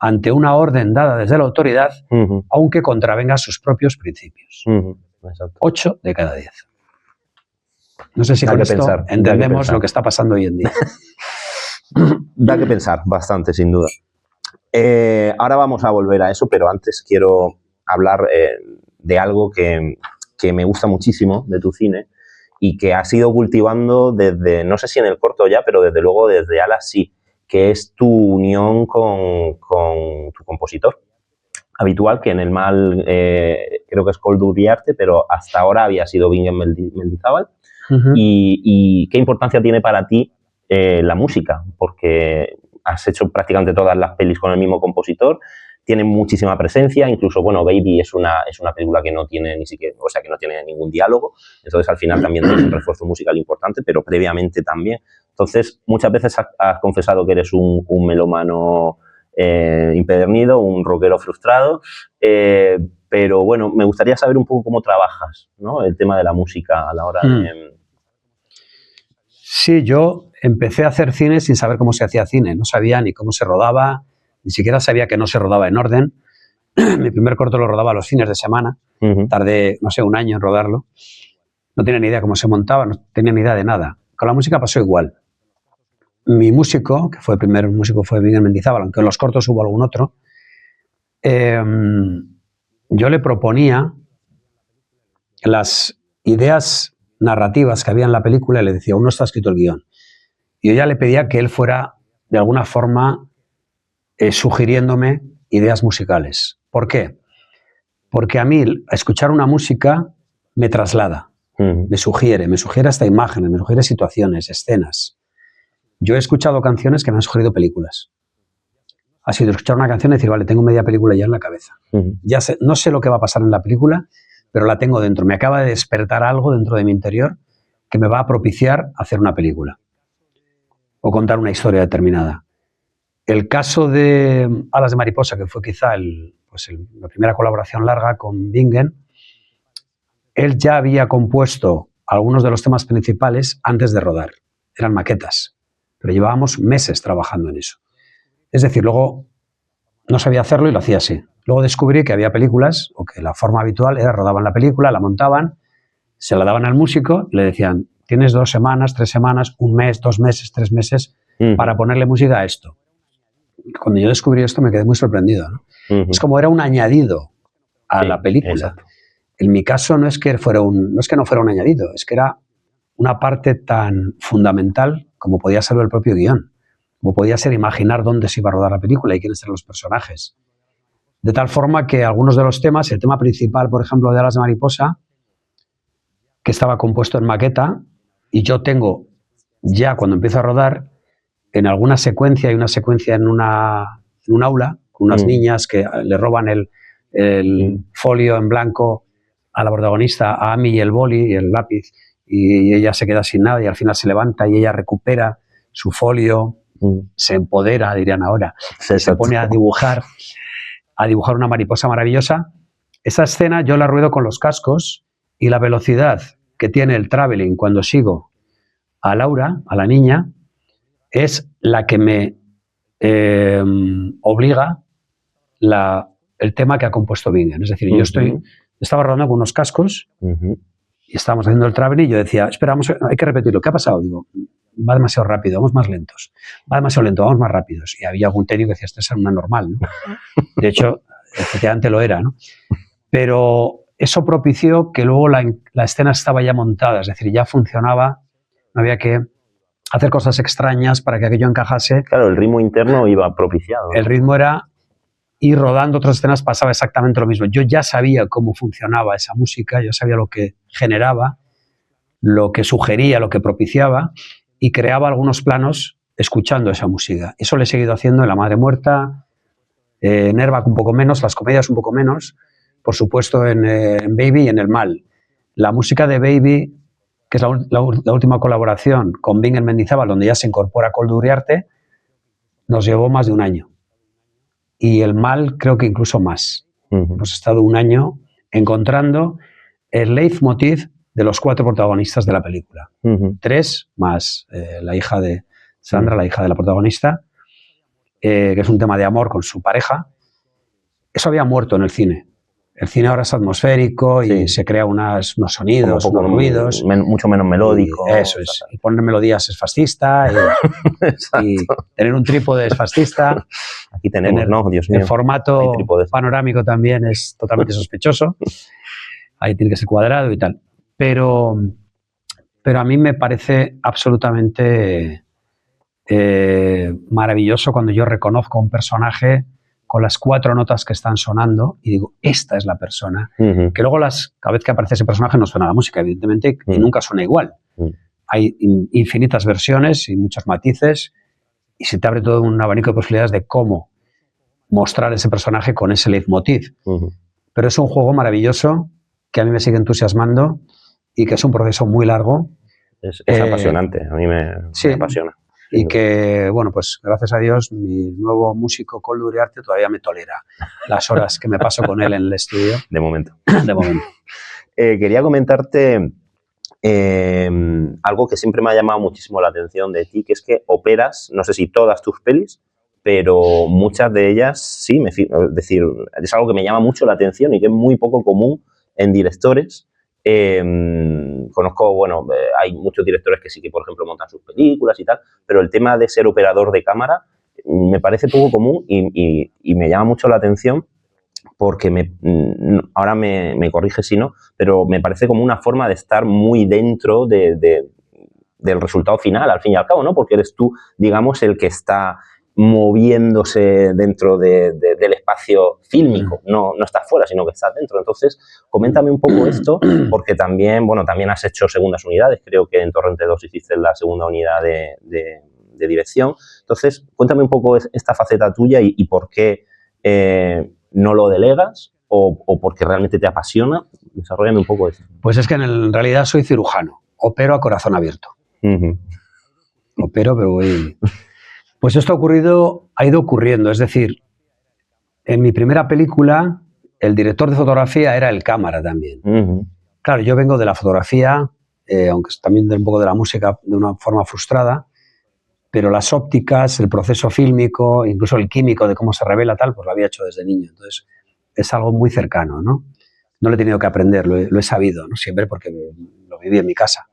ante una orden dada desde la autoridad, aunque contravenga sus propios principios. 8 de cada 10. No sé si con esto entendemos lo que está pasando hoy en día. Da que pensar bastante, sin duda. Ahora vamos a volver a eso, pero antes quiero hablar de algo que me gusta muchísimo de tu cine y que has ido cultivando desde, no sé si en el corto ya, pero desde luego desde Alas sí, que es tu unión con tu compositor, habitual, que en el mal creo que es Koldo Uriarte, pero hasta ahora había sido Bingen Mendizábal. Y qué importancia tiene para ti la música, porque has hecho prácticamente todas las pelis con el mismo compositor, tiene muchísima presencia, incluso, bueno, Baby es una película que no tiene ni siquiera, o sea, que no tiene ningún diálogo, entonces al final también tienes un refuerzo musical importante, pero previamente también. Entonces, muchas veces has confesado que eres un melómano impedernido, un rockero frustrado, pero bueno, me gustaría saber un poco cómo trabajas, ¿no? El tema de la música a la hora de... Sí, yo empecé a hacer cine sin saber cómo se hacía cine, no sabía ni cómo se rodaba, ni siquiera sabía que no se rodaba en orden. Mi primer corto lo rodaba los fines de semana, tardé, no sé, un año en rodarlo. No tenía ni idea cómo se montaba, no tenía ni idea de nada. Con la música pasó igual. Mi músico, que fue el primer músico, fue Bingen Mendizábal, aunque en los cortos hubo algún otro, yo le proponía las ideas narrativas que había en la película y le decía, aún no está escrito el guión. Y yo ya le pedía que él fuera, de alguna forma, sugiriéndome ideas musicales. ¿Por qué? Porque a mí, escuchar una música me traslada, me sugiere hasta imágenes, me sugiere situaciones, escenas. Yo he escuchado canciones que me han sugerido películas. Ha sido escuchar una canción y decir, vale, tengo media película ya en la cabeza. Ya sé, no sé lo que va a pasar en la película, pero la tengo dentro. Me acaba de despertar algo dentro de mi interior que me va a propiciar hacer una película o contar una historia determinada. El caso de Alas de Mariposa, que fue quizá la primera colaboración larga con Bingen, él ya había compuesto algunos de los temas principales antes de rodar. Eran maquetas, pero llevábamos meses trabajando en eso. Es decir, luego no sabía hacerlo y lo hacía así. Luego descubrí que había películas, o que la forma habitual era rodaban la película, la montaban, se la daban al músico, le decían, tienes 2 semanas, 3 semanas, 1 mes, 2 meses, 3 meses para ponerle música a esto. Cuando yo descubrí esto me quedé muy sorprendido, ¿no? Es como era un añadido a la película. Exacto. En mi caso no es que no fuera un añadido, es que era una parte tan fundamental como podía serlo el propio guión, como podía ser imaginar dónde se iba a rodar la película y quiénes eran los personajes. De tal forma que algunos de los temas, el tema principal, por ejemplo, de Alas de Mariposa, que estaba compuesto en maqueta, y yo tengo ya cuando empiezo a rodar, en alguna secuencia, hay una secuencia en un aula, con unas niñas que le roban el folio en blanco a la protagonista, a Amy, y el boli y el lápiz, y ella se queda sin nada y al final se levanta y ella recupera su folio, se empodera, dirían ahora, se pone a dibujar una mariposa maravillosa. Esa escena yo la ruedo con los cascos y la velocidad que tiene el traveling cuando sigo a Laura, a la niña, es la que me obliga el tema que ha compuesto Bingen. Es decir, yo estaba rodando con unos cascos y estábamos haciendo el traveling y yo decía, espera, hay que repetirlo. ¿Qué ha pasado? Digo, va demasiado rápido, vamos más lentos. Va demasiado lento, vamos más rápidos. Y había algún técnico que decía, esto es una normal, ¿no? De hecho, efectivamente lo era, ¿no? Pero eso propició que luego la escena estaba ya montada, es decir, ya funcionaba, no había que hacer cosas extrañas para que aquello encajase. Claro, el ritmo interno iba propiciado, ¿no? El ritmo era ir rodando otras escenas, pasaba exactamente lo mismo. Yo ya sabía cómo funcionaba esa música, yo sabía lo que generaba, lo que sugería, lo que propiciaba, y creaba algunos planos escuchando esa música. Eso lo he seguido haciendo en La Madre Muerta, en Airbag un poco menos, las comedias un poco menos, por supuesto en Baby y en El Mal. La música de Baby, que es la última colaboración con Bingen Mendizábal, donde ya se incorpora Koldo Uriarte, nos llevó más de un año. Y El Mal creo que incluso más. Hemos estado un año encontrando el leitmotiv de los 4 protagonistas de la película. 3 más la hija de Sandra, la hija de la protagonista, que es un tema de amor con su pareja. Eso había muerto en el cine. El cine ahora es atmosférico y se crea unos sonidos, unos ruidos. Mucho menos melódico. Eso es. Y poner melodías es fascista. Y tener un trípode es fascista. Aquí tenemos, ¿no? Dios mío. El formato panorámico también es totalmente sospechoso. Ahí tiene que ser cuadrado y tal. Pero a mí me parece absolutamente maravilloso cuando yo reconozco a un personaje con las 4 notas que están sonando y digo, esta es la persona. Que luego cada vez que aparece ese personaje no suena la música, evidentemente, y nunca suena igual. Hay infinitas versiones y muchos matices y se te abre todo un abanico de posibilidades de cómo mostrar ese personaje con ese leitmotiv. Pero es un juego maravilloso que a mí me sigue entusiasmando y que es un proceso muy largo. Es apasionante, a mí me apasiona. Y que, bueno, pues gracias a Dios, mi nuevo músico Koldo Uriarte todavía me tolera las horas que me paso con él en el estudio. De momento. De momento. Quería comentarte algo que siempre me ha llamado muchísimo la atención de ti, que es que operas, no sé si todas tus pelis, pero muchas de ellas sí, es decir, es algo que me llama mucho la atención y que es muy poco común en directores. Conozco, bueno, hay muchos directores que sí que, por ejemplo, montan sus películas y tal, pero el tema de ser operador de cámara me parece poco común y me llama mucho la atención porque ahora me corrige si no, pero me parece como una forma de estar muy dentro del resultado final, al fin y al cabo, ¿no? Porque eres tú, digamos, el que está moviéndose dentro del espacio fílmico, no estás fuera, sino que estás dentro. Entonces, coméntame un poco esto, porque también has hecho segundas unidades, creo que en Torrente 2 hiciste la segunda unidad de dirección. Entonces, cuéntame un poco esta faceta tuya y por qué no lo delegas o porque realmente te apasiona. Desarróllame un poco eso. Pues es que en realidad soy cirujano, opero a corazón abierto. Opero, pero voy... Pues esto ha ido ocurriendo, es decir, en mi primera película el director de fotografía era el cámara también. Claro, yo vengo de la fotografía, aunque también un poco de la música de una forma frustrada, pero las ópticas, el proceso fílmico, incluso el químico de cómo se revela tal, pues lo había hecho desde niño. Entonces es algo muy cercano, ¿no? No lo he tenido que aprender, lo he sabido, ¿no? Siempre porque lo viví en mi casa.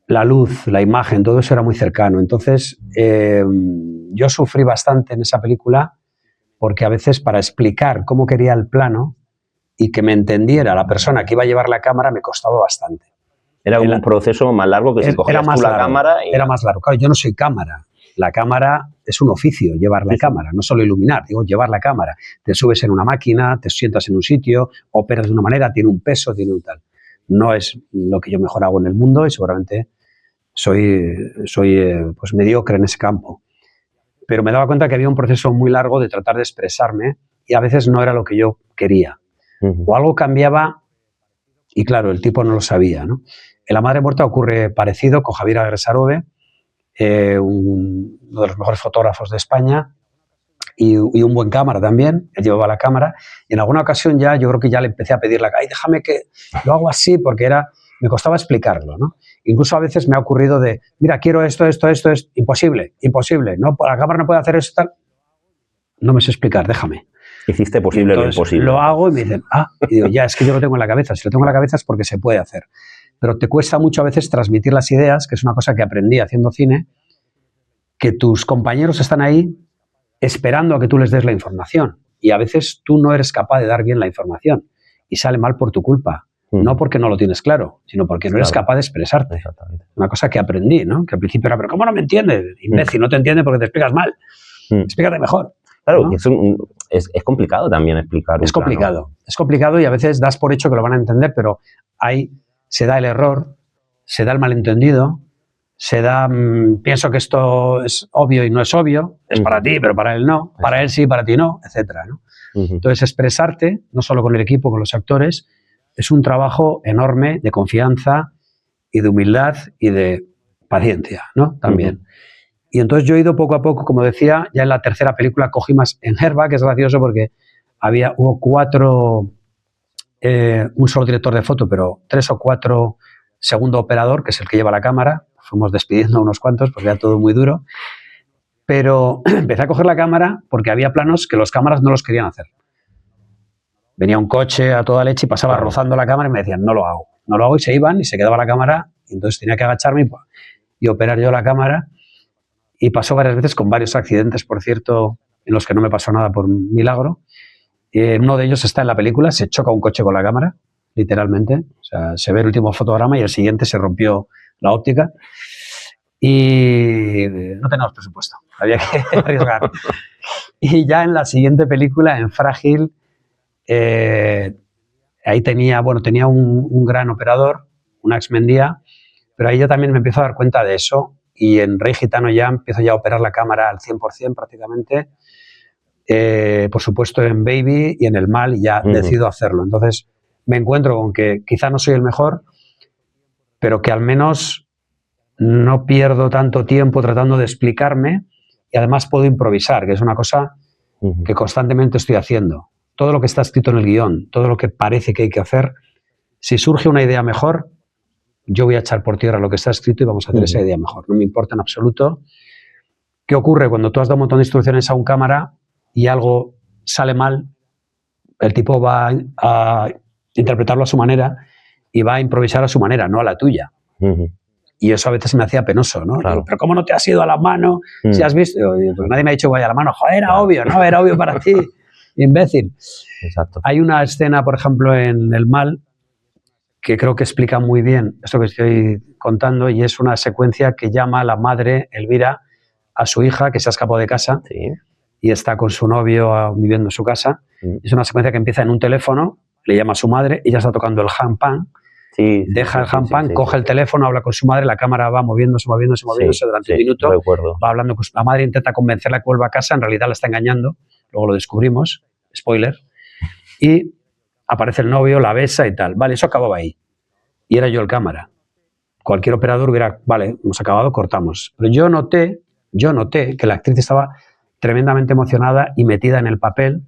La luz, la imagen, todo eso era muy cercano. Entonces, yo sufrí bastante en esa película porque a veces para explicar cómo quería el plano y que me entendiera la persona que iba a llevar la cámara me costaba bastante. Era un proceso más largo que si cogías tú la cámara. Era más largo. Claro, yo no soy cámara. La cámara es un oficio, llevar la cámara, no solo iluminar, digo, llevar la cámara. Te subes en una máquina, te sientas en un sitio, operas de una manera, tiene un peso, tiene un tal. No es lo que yo mejor hago en el mundo y seguramente soy pues mediocre en ese campo. Pero me daba cuenta que había un proceso muy largo de tratar de expresarme y a veces no era lo que yo quería. O algo cambiaba y claro, el tipo no lo sabía, ¿no? En La Madre Muerta ocurre parecido con Javier Agresarove, uno de los mejores fotógrafos de España y un buen cámara también. Él llevaba la cámara y en alguna ocasión yo creo que ya le empecé a pedir ay, déjame que lo hago así porque me costaba explicarlo, ¿no? Incluso a veces me ha ocurrido mira, quiero esto, es imposible, no, la cámara no puede hacer eso, tal. No me sé explicar, déjame. Hiciste posible lo imposible. Lo hago y me dicen, y digo, es que yo lo tengo en la cabeza. Si lo tengo en la cabeza es porque se puede hacer. Pero te cuesta mucho a veces transmitir las ideas, que es una cosa que aprendí haciendo cine, que tus compañeros están ahí esperando a que tú les des la información. Y a veces tú no eres capaz de dar bien la información y sale mal por tu culpa. No porque no lo tienes claro, sino porque no eres capaz de expresarte. Exactamente. Una cosa que aprendí, ¿no? Que al principio era, pero ¿cómo no me entiendes? Imbécil, no te entiende porque te explicas mal. Explícate mejor. Claro, ¿no? es complicado también explicar. Es complicado y a veces das por hecho que lo van a entender, pero ahí se da el error, se da el malentendido, pienso que esto es obvio y no es obvio, es para ti, pero para él no, para él sí, para ti no, etcétera, ¿no? Entonces, expresarte, no solo con el equipo, con los actores, es un trabajo enorme de confianza y de humildad y de paciencia, ¿no? También. Y entonces yo he ido poco a poco, como decía, ya en la tercera película cogí más en Herba, que es gracioso porque hubo 4, un solo director de foto, pero 3 o 4 segundo operador, que es el que lleva la cámara. Fuimos despidiendo a unos cuantos porque era todo muy duro. Pero empecé a coger la cámara porque había planos que los cámaras no los querían hacer. Venía un coche a toda leche y pasaba rozando la cámara y me decían, no lo hago. No lo hago y se iban y se quedaba la cámara y entonces tenía que agacharme y operar yo la cámara. Y pasó varias veces con varios accidentes, por cierto, en los que no me pasó nada por milagro. Uno de ellos está en la película, se choca un coche con la cámara, literalmente. O sea, se ve el último fotograma y el siguiente se rompió la óptica. y no tenemos presupuesto, había que arriesgar. Y ya en la siguiente película, en Frágil, ahí tenía un gran operador, una Exmendía, pero ahí yo también me empiezo a dar cuenta de eso, y en Rey Gitano ya empiezo ya a operar la cámara al 100% prácticamente, por supuesto en Baby y en El Mal, y ya decido hacerlo. Entonces me encuentro con que quizá no soy el mejor, pero que al menos no pierdo tanto tiempo tratando de explicarme, y además puedo improvisar, que es una cosa que constantemente estoy haciendo. Todo lo que está escrito en el guión, todo lo que parece que hay que hacer, si surge una idea mejor, yo voy a echar por tierra lo que está escrito y vamos a hacer esa idea mejor. No me importa en absoluto. ¿Qué ocurre cuando tú has dado un montón de instrucciones a un cámara y algo sale mal? El tipo va a interpretarlo a su manera y va a improvisar a su manera, no a la tuya. Y eso a veces me hacía penoso, ¿no? Claro. Digo, pero ¿cómo no te has ido a la mano? Si has visto, pues nadie me ha dicho vaya a la mano. Joder, era obvio, ¿no? Era obvio para ti, imbécil. Exacto. Hay una escena, por ejemplo, en El Mal, que creo que explica muy bien esto que estoy contando, y es una secuencia que llama a la madre, Elvira, a su hija, que se ha escapado de casa, y está con su novio viviendo en su casa. Es una secuencia que empieza en un teléfono, le llama a su madre, ella está tocando el handpan, deja el handpan, coge el teléfono, habla con su madre, la cámara va moviéndose durante un minuto, va hablando con la madre, intenta convencerla que vuelva a casa, en realidad la está engañando, luego lo descubrimos, spoiler, y aparece el novio, la besa y tal. Vale, eso acababa ahí. Y era yo el cámara. Cualquier operador hubiera, vale, hemos acabado, cortamos. Pero yo noté que la actriz estaba tremendamente emocionada y metida en el papel.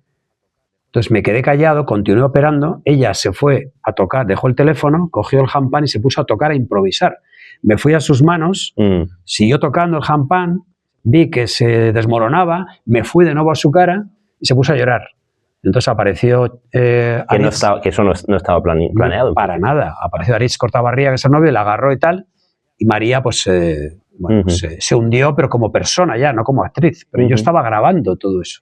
Entonces me quedé callado, continué operando, ella se fue a tocar, dejó el teléfono, cogió el handpan y se puso a tocar, a improvisar. Me fui a sus manos, siguió tocando el handpan, vi que se desmoronaba, me fui de nuevo a su cara y se puso a llorar. Entonces apareció que eso no estaba planeado. Para nada. Apareció Aritz Cortabarría, que es el novio, y la agarró y tal. Y María pues se hundió, pero como persona ya, no como actriz. Pero yo estaba grabando todo eso.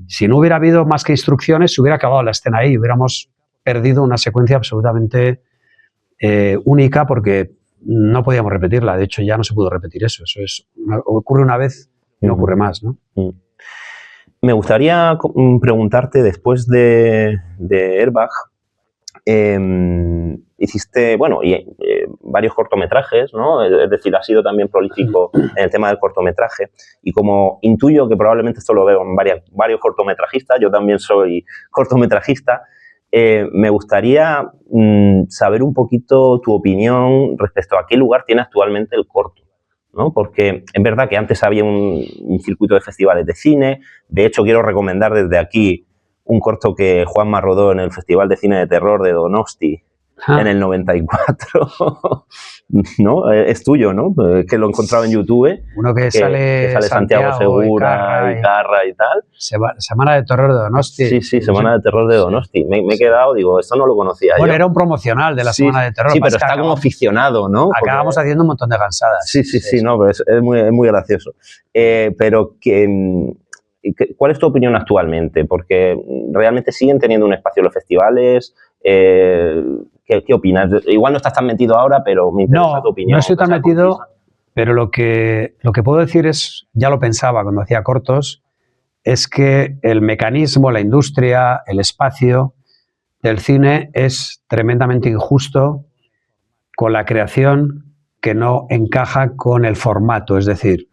Si no hubiera habido más que instrucciones, se hubiera acabado la escena ahí y hubiéramos perdido una secuencia absolutamente única, porque no podíamos repetirla. De hecho, ya no se pudo repetir eso. Ocurre una vez y no ocurre más, ¿no? Me gustaría preguntarte, después de Airbag, hiciste, varios cortometrajes, ¿no? Es decir, has sido también prolífico en el tema del cortometraje, y como intuyo que probablemente esto lo veo en varios cortometrajistas, yo también soy cortometrajista, me gustaría saber un poquito tu opinión respecto a qué lugar tiene actualmente el corto, ¿no? Porque es verdad que antes había un circuito de festivales de cine. De hecho, quiero recomendar desde aquí un corto que Juanma rodó en el Festival de Cine de Terror de Donosti en el 94. ¿No? Es tuyo, ¿no? Que lo he encontrado en YouTube. Uno que sale Santiago Segura y Carra y tal. Semana de Terror de Donosti. Sí, Semana de Terror de Donosti. Me he quedado, digo, esto no lo conocía yo. Era un promocional de la Semana de Terror. Sí, pero está como ficcionado, ¿no? Acabamos haciendo un montón de gansadas. Sí, no, pero es muy gracioso. Pero ¿cuál es tu opinión actualmente? Porque realmente siguen teniendo un espacio en los festivales. ¿Qué opinas? Igual no estás tan metido ahora, pero me interesa tu opinión. No estoy tan metido, pero lo que puedo decir es, ya lo pensaba cuando hacía cortos, es que el mecanismo, la industria, el espacio del cine es tremendamente injusto con la creación que no encaja con el formato. Es decir,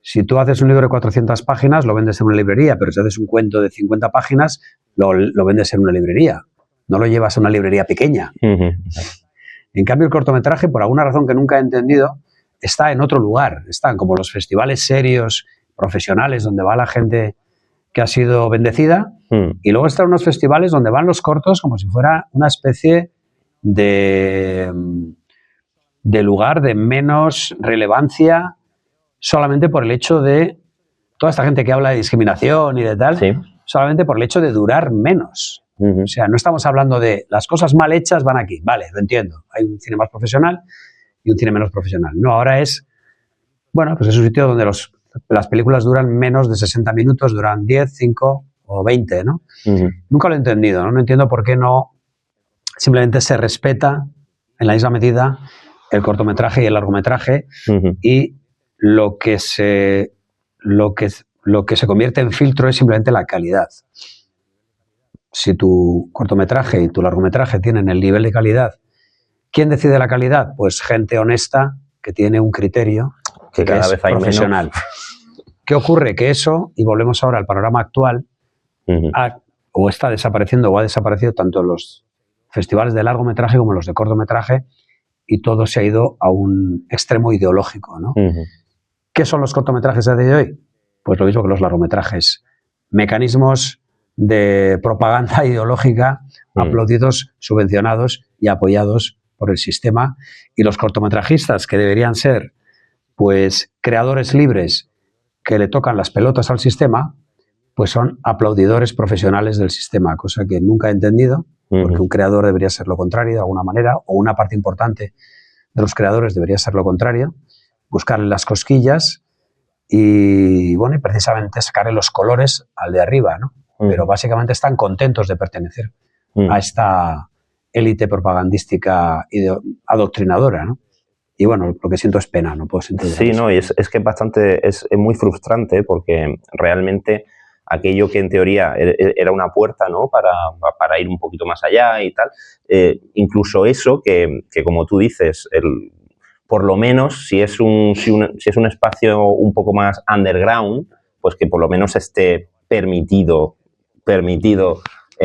si tú haces un libro de 400 páginas, lo vendes en una librería, pero si haces un cuento de 50 páginas, lo vendes en una librería. No lo llevas a una librería pequeña. En cambio, el cortometraje, por alguna razón que nunca he entendido, está en otro lugar. Están como los festivales serios, profesionales, donde va la gente que ha sido bendecida, y luego están unos festivales donde van los cortos como si fuera una especie de lugar de menos relevancia, solamente por el hecho de toda esta gente que habla de discriminación y de tal, solamente por el hecho de durar menos. O sea, no estamos hablando de las cosas mal hechas van aquí. Vale, lo entiendo. Hay un cine más profesional y un cine menos profesional. No, ahora es, pues es un sitio donde las películas duran menos de 60 minutos, duran 10, 5 o 20, ¿no? Nunca lo he entendido, ¿no? No entiendo por qué no simplemente se respeta en la misma medida el cortometraje y el largometraje, y lo que se convierte en filtro es simplemente la calidad. Si tu cortometraje y tu largometraje tienen el nivel de calidad, ¿quién decide la calidad? Pues gente honesta que tiene un criterio que cada vez hay profesional. ¿Qué ocurre? Que eso, y volvemos ahora al panorama actual, o está desapareciendo o ha desaparecido tanto en los festivales de largometraje como en los de cortometraje, y todo se ha ido a un extremo ideológico, ¿no? ¿Qué son los cortometrajes a día de hoy? Pues lo mismo que los largometrajes. Mecanismos de propaganda ideológica aplaudidos, subvencionados y apoyados por el sistema. Y los cortometrajistas, que deberían ser pues creadores libres que le tocan las pelotas al sistema, pues son aplaudidores profesionales del sistema, cosa que nunca he entendido, porque un creador debería ser lo contrario de alguna manera, o una parte importante de los creadores debería ser lo contrario, buscarle las cosquillas y, bueno, y precisamente sacarle los colores al de arriba, ¿no? Pero básicamente están contentos de pertenecer a esta élite propagandística y adoctrinadora, ¿no? Y bueno, lo que siento es pena, no puedo sentir. Sí, no, y es que es muy frustrante, porque realmente aquello que en teoría era una puerta, ¿no?, para ir un poquito más allá y tal, incluso eso que como tú dices, por lo menos si es un espacio un poco más underground, pues que por lo menos esté permitido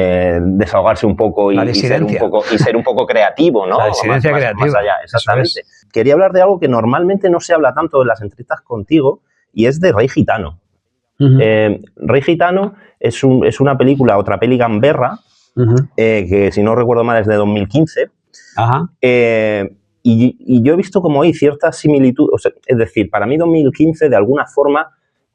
desahogarse un poco y ser un poco creativo, ¿no? La disidencia creativa. Más allá, exactamente. Quería hablar de algo que normalmente no se habla tanto en las entrevistas contigo, y es de Rey Gitano. Rey Gitano es una película, otra peli gamberra, que si no recuerdo mal es de 2015. Y yo he visto como hay cierta similitud, o sea, es decir, para mí 2015 de alguna forma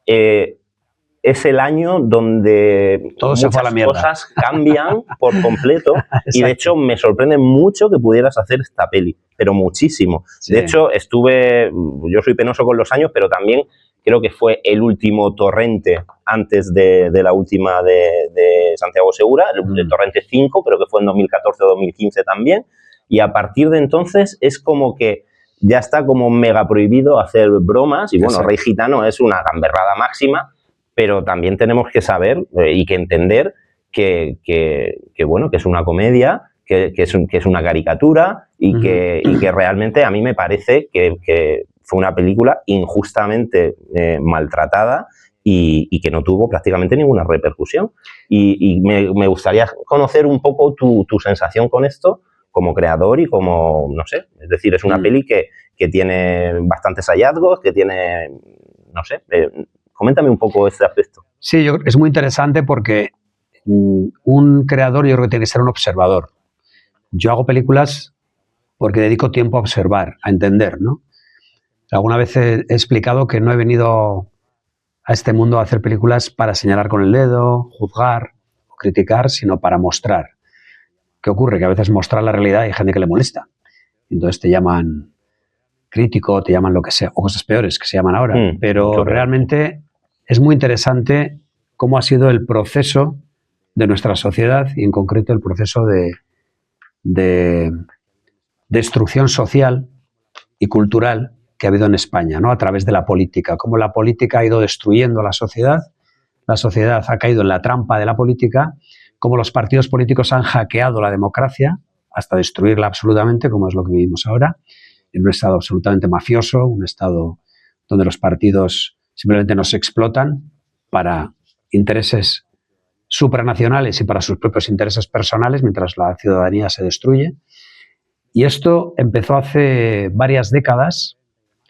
es el año donde todo muchas cosas cambian por completo. Y de hecho me sorprende mucho que pudieras hacer esta peli, pero muchísimo. Sí. De hecho yo soy penoso con los años, pero también creo que fue el último Torrente antes de la última de Santiago Segura, el Torrente 5, creo que fue en 2014 o 2015 también. Y a partir de entonces es como que ya está como mega prohibido hacer bromas. Y bueno, Rey Gitano es una gamberrada máxima, pero también tenemos que saber y que entender que bueno, que es una comedia, que es una caricatura y que realmente a mí me parece que fue una película injustamente maltratada y que no tuvo prácticamente ninguna repercusión. Y me gustaría conocer un poco tu sensación con esto como creador y como, no sé, es decir, es una peli que tiene bastantes hallazgos, que tiene, no sé, coméntame un poco este aspecto. Sí, es muy interesante porque un creador yo creo que tiene que ser un observador. Yo hago películas porque dedico tiempo a observar, a entender, ¿no? Alguna vez he explicado que no he venido a este mundo a hacer películas para señalar con el dedo, juzgar o criticar, sino para mostrar. ¿Qué ocurre? Que a veces mostrar la realidad hay gente que le molesta. Entonces te llaman crítico, te llaman lo que sea, o cosas peores que se llaman ahora. Pero realmente es muy interesante cómo ha sido el proceso de nuestra sociedad y en concreto el proceso de destrucción social y cultural que ha habido en España, ¿no? A través de la política. Cómo la política ha ido destruyendo a la sociedad ha caído en la trampa de la política, cómo los partidos políticos han hackeado la democracia hasta destruirla absolutamente, como es lo que vivimos ahora, en un estado absolutamente mafioso, un estado donde los partidos simplemente nos explotan para intereses supranacionales y para sus propios intereses personales, mientras la ciudadanía se destruye. Y esto empezó hace varias décadas.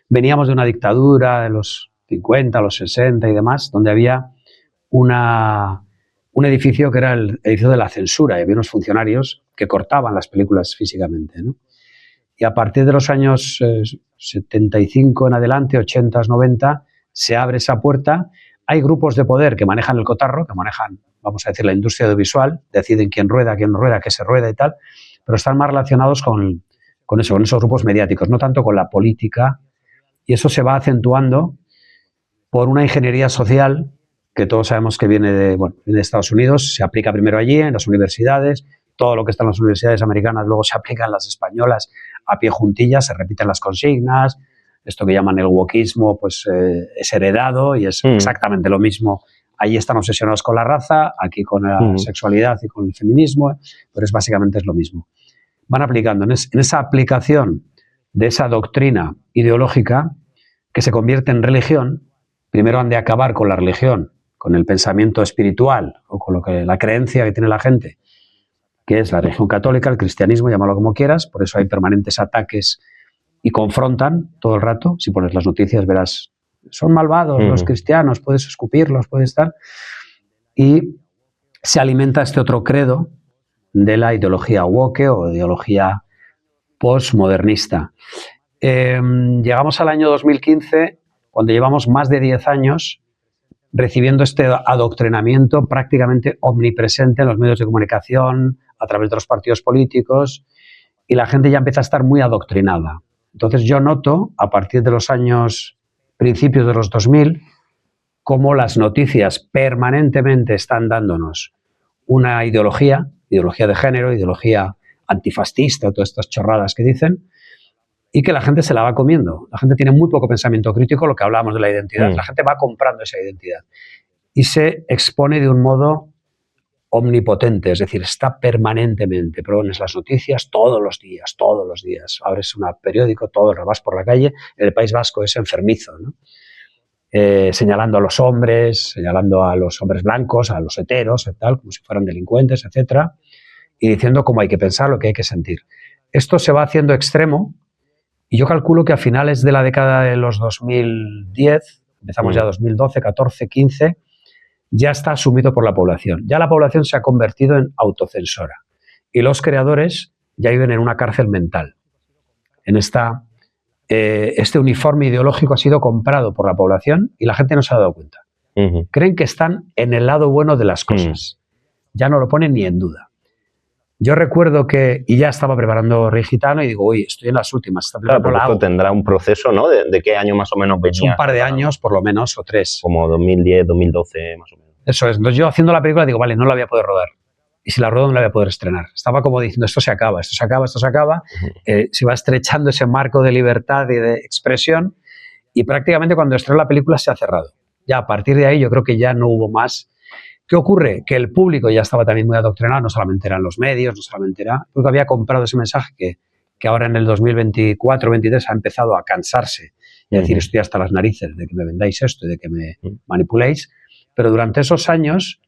Veníamos de una dictadura de los 50, los 60 y demás, donde había un edificio que era el edificio de la censura, y había unos funcionarios que cortaban las películas físicamente, ¿no? Y a partir de los años 75 en adelante, 80, 90, se abre esa puerta. Hay grupos de poder que manejan el cotarro, que manejan, vamos a decir, la industria audiovisual, deciden quién rueda, quién no rueda, qué se rueda y tal, pero están más relacionados con esos grupos mediáticos, no tanto con la política, y eso se va acentuando por una ingeniería social que todos sabemos que viene de Estados Unidos, se aplica primero allí, en las universidades, todo lo que está en las universidades americanas luego se aplica en las españolas, a pie juntillas, se repiten las consignas, esto que llaman el wokismo, pues es heredado y es exactamente lo mismo. Ahí están obsesionados con la raza, aquí con la sexualidad y con el feminismo, pero básicamente es lo mismo. Van aplicando, en esa aplicación de esa doctrina ideológica que se convierte en religión, primero han de acabar con la religión, con el pensamiento espiritual o con la creencia que tiene la gente, que es la religión católica, el cristianismo, llámalo como quieras, por eso hay permanentes ataques y confrontan todo el rato. Si pones las noticias verás, son malvados los cristianos, puedes escupirlos, puedes estar. Y se alimenta este otro credo de la ideología woke o ideología postmodernista. Llegamos al año 2015, cuando llevamos más de 10 años recibiendo este adoctrinamiento prácticamente omnipresente en los medios de comunicación, a través de los partidos políticos, y la gente ya empieza a estar muy adoctrinada. Entonces yo noto, a partir de los años principios de los 2000, cómo las noticias permanentemente están dándonos una ideología de género, ideología antifascista, todas estas chorradas que dicen, y que la gente se la va comiendo. La gente tiene muy poco pensamiento crítico, lo que hablábamos de la identidad. La gente va comprando esa identidad y se expone de un modo omnipotente, es decir, está permanentemente. Pones las noticias todos los días. Abres un periódico, vas por la calle. En el País Vasco es enfermizo, ¿no? Señalando a los hombres blancos, a los heteros, tal, como si fueran delincuentes, etc. Y diciendo cómo hay que pensar, lo que hay que sentir. Esto se va haciendo extremo. Y yo calculo que a finales de la década de los 2010, empezamos ya 2012, 14, 15, ya está asumido por la población. Ya la población se ha convertido en autocensora. Y los creadores ya viven en una cárcel mental. Este uniforme ideológico ha sido comprado por la población y la gente no se ha dado cuenta. Creen que están en el lado bueno de las cosas. Ya no lo ponen ni en duda. Yo recuerdo y ya estaba preparando Rey Gitano y digo, uy, estoy en las últimas. Claro, porque esto tendrá un proceso, ¿no? ¿De qué año más o menos venía? Un par de años, por lo menos, o 3. Como 2010, 2012, más o menos. Eso es. Entonces yo haciendo la película digo, vale, no la voy a poder rodar. Y si la rodo no la voy a poder estrenar. Estaba como diciendo, esto se acaba. Se va estrechando ese marco de libertad y de expresión y prácticamente cuando estrenó la película se ha cerrado. Ya a partir de ahí yo creo que ya no hubo más. ¿Qué ocurre? Que el público ya estaba también muy adoctrinado, no solamente eran los medios, porque había comprado ese mensaje que ahora en el 2024-2023 ha empezado a cansarse y a decir, estoy hasta las narices de que me vendáis esto y de que me manipuléis. Pero durante esos años,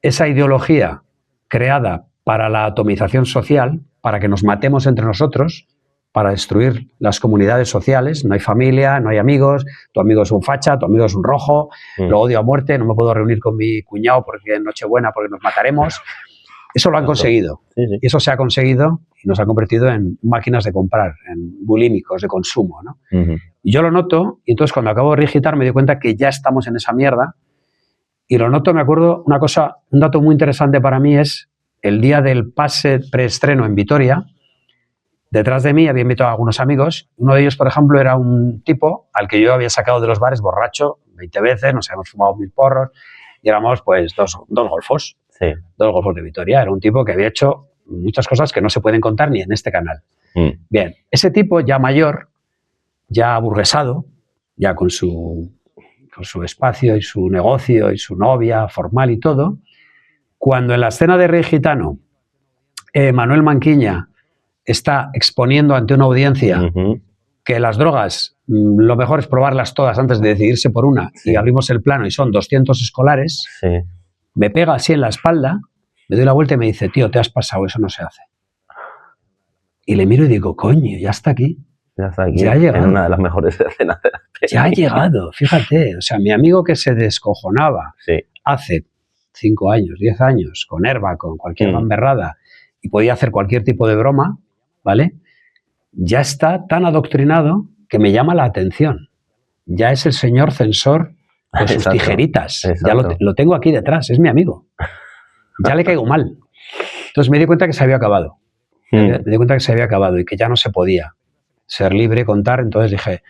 esa ideología creada para la atomización social, para que nos matemos entre nosotros, para destruir las comunidades sociales, no hay familia, no hay amigos, tu amigo es un facha, tu amigo es un rojo, lo odio a muerte, no me puedo reunir con mi cuñado porque en Nochebuena porque nos mataremos. Eso lo han conseguido. Y eso se ha conseguido y nos ha convertido en máquinas de comprar, en bulímicos de consumo, ¿no? Y yo lo noto, y entonces cuando acabo de digitar me di cuenta que ya estamos en esa mierda. Y lo noto, me acuerdo, un dato muy interesante para mí es el día del pase preestreno en Vitoria. Detrás de mí había invitado a algunos amigos. Uno de ellos, por ejemplo, era un tipo al que yo había sacado de los bares borracho 20 veces, nos habíamos fumado 1000 porros y éramos pues dos golfos. Sí. 2 golfos de Vitoria. Era un tipo que había hecho muchas cosas que no se pueden contar ni en este canal. Bien, ese tipo ya mayor, ya aburguesado, ya con su espacio y su negocio y su novia formal y todo, cuando en la escena de Rey Gitano Manuel Manquiña está exponiendo ante una audiencia que las drogas lo mejor es probarlas todas antes de decidirse por una, y abrimos el plano y son 200 escolares, me pega así en la espalda, me doy la vuelta y me dice, tío, te has pasado, eso no se hace. Y le miro y digo, coño, ya está aquí. Ya ha llegado. En una de las mejores escenas de la película. Ya ha llegado, fíjate. O sea, mi amigo que se descojonaba hace 5 años, 10 años, con Herba, con cualquier gamberrada, y podía hacer cualquier tipo de broma, ¿vale? Ya está tan adoctrinado que me llama la atención. Ya es el señor censor con sus tijeritas. Ya lo tengo aquí detrás, es mi amigo. Ya le caigo mal. Entonces me di cuenta que se había acabado. Me di cuenta que se había acabado y que ya no se podía ser libre, contar. Entonces dije,